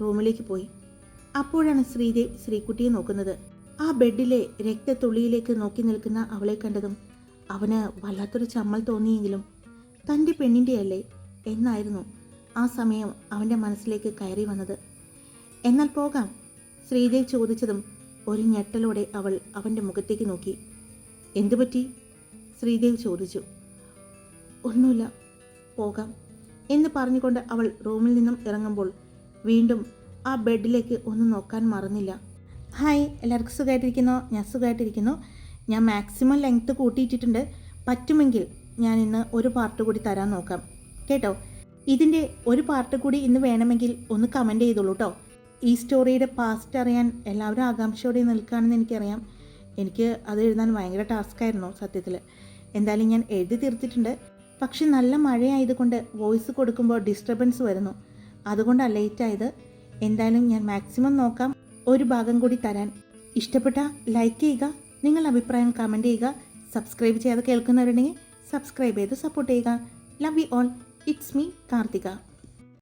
റൂമിലേക്ക് പോയി. അപ്പോഴാണ് ശ്രീദേവ് ശ്രീക്കുട്ടിയെ നോക്കുന്നത്. ആ ബെഡിലെ രക്തത്തുള്ളിയിലേക്ക് നോക്കി നിൽക്കുന്ന അവളെ കണ്ടതും അവന് വല്ലാത്തൊരു ചമ്മൽ തോന്നിയെങ്കിലും തൻ്റെ പെണ്ണിൻ്റെയല്ലേ എന്നായിരുന്നു ആ സമയം അവൻ്റെ മനസ്സിലേക്ക് കയറി വന്നത്. എന്നാൽ പോകാം, ശ്രീദേവ് ചോദിച്ചതും ഒരു ഞെട്ടലോടെ അവൾ അവൻ്റെ മുഖത്തേക്ക് നോക്കി. എന്തുപറ്റി? ശ്രീദേവ് ചോദിച്ചു. ഒന്നുമില്ല, പോകാം എന്ന് പറഞ്ഞുകൊണ്ട് അവൾ റൂമിൽ നിന്നും ഇറങ്ങുമ്പോൾ വീണ്ടും ആ ബെഡിലേക്ക് ഒന്ന് നോക്കാൻ മറന്നില്ല. ഹായ്, എല്ലാവർക്കും സുഖമായിട്ടിരിക്കുന്നോ? ഞാൻ സുഖമായിട്ടിരിക്കുന്നു. ഞാൻ മാക്സിമം ലെങ്ത്ത് കൂട്ടിയിട്ടിട്ടുണ്ട്. പറ്റുമെങ്കിൽ ഞാൻ ഇന്ന് ഒരു പാർട്ട് കൂടി തരാൻ നോക്കാം കേട്ടോ. ഇതിൻ്റെ ഒരു പാർട്ട് കൂടി ഇന്ന് വേണമെങ്കിൽ ഒന്ന് കമൻറ്റ് ചെയ്തോളൂ കേട്ടോ. ഈ സ്റ്റോറിയുടെ പാസ്റ്റ് അറിയാൻ എല്ലാവരും ആകാംക്ഷയോടെ നിൽക്കുകയാണെന്ന് എനിക്കറിയാം. എനിക്ക് അത് എഴുതാൻ ഭയങ്കര ടാസ്ക്കായിരുന്നു സത്യത്തിൽ. എന്തായാലും ഞാൻ എഴുതി തീർത്തിട്ടുണ്ട്. പക്ഷെ നല്ല മഴയായതുകൊണ്ട് വോയിസ് കൊടുക്കുമ്പോൾ ഡിസ്റ്റർബൻസ് വരുന്നു, അതുകൊണ്ടാണ് ലേറ്റായത്. എന്തായാലും ഞാൻ മാക്സിമം നോക്കാം ഒരു ഭാഗം കൂടി തരാൻ. ഇഷ്ടപ്പെട്ട ലൈക്ക് ചെയ്യുക, നിങ്ങളുടെ അഭിപ്രായം കമൻറ്റ് ചെയ്യുക. സബ്സ്ക്രൈബ് ചെയ്യാതെ കേൾക്കുന്നവരുണ്ടെങ്കിൽ സബ്സ്ക്രൈബ് ചെയ്ത് സപ്പോർട്ട് ചെയ്യുക. Love you all. It's me Karthika.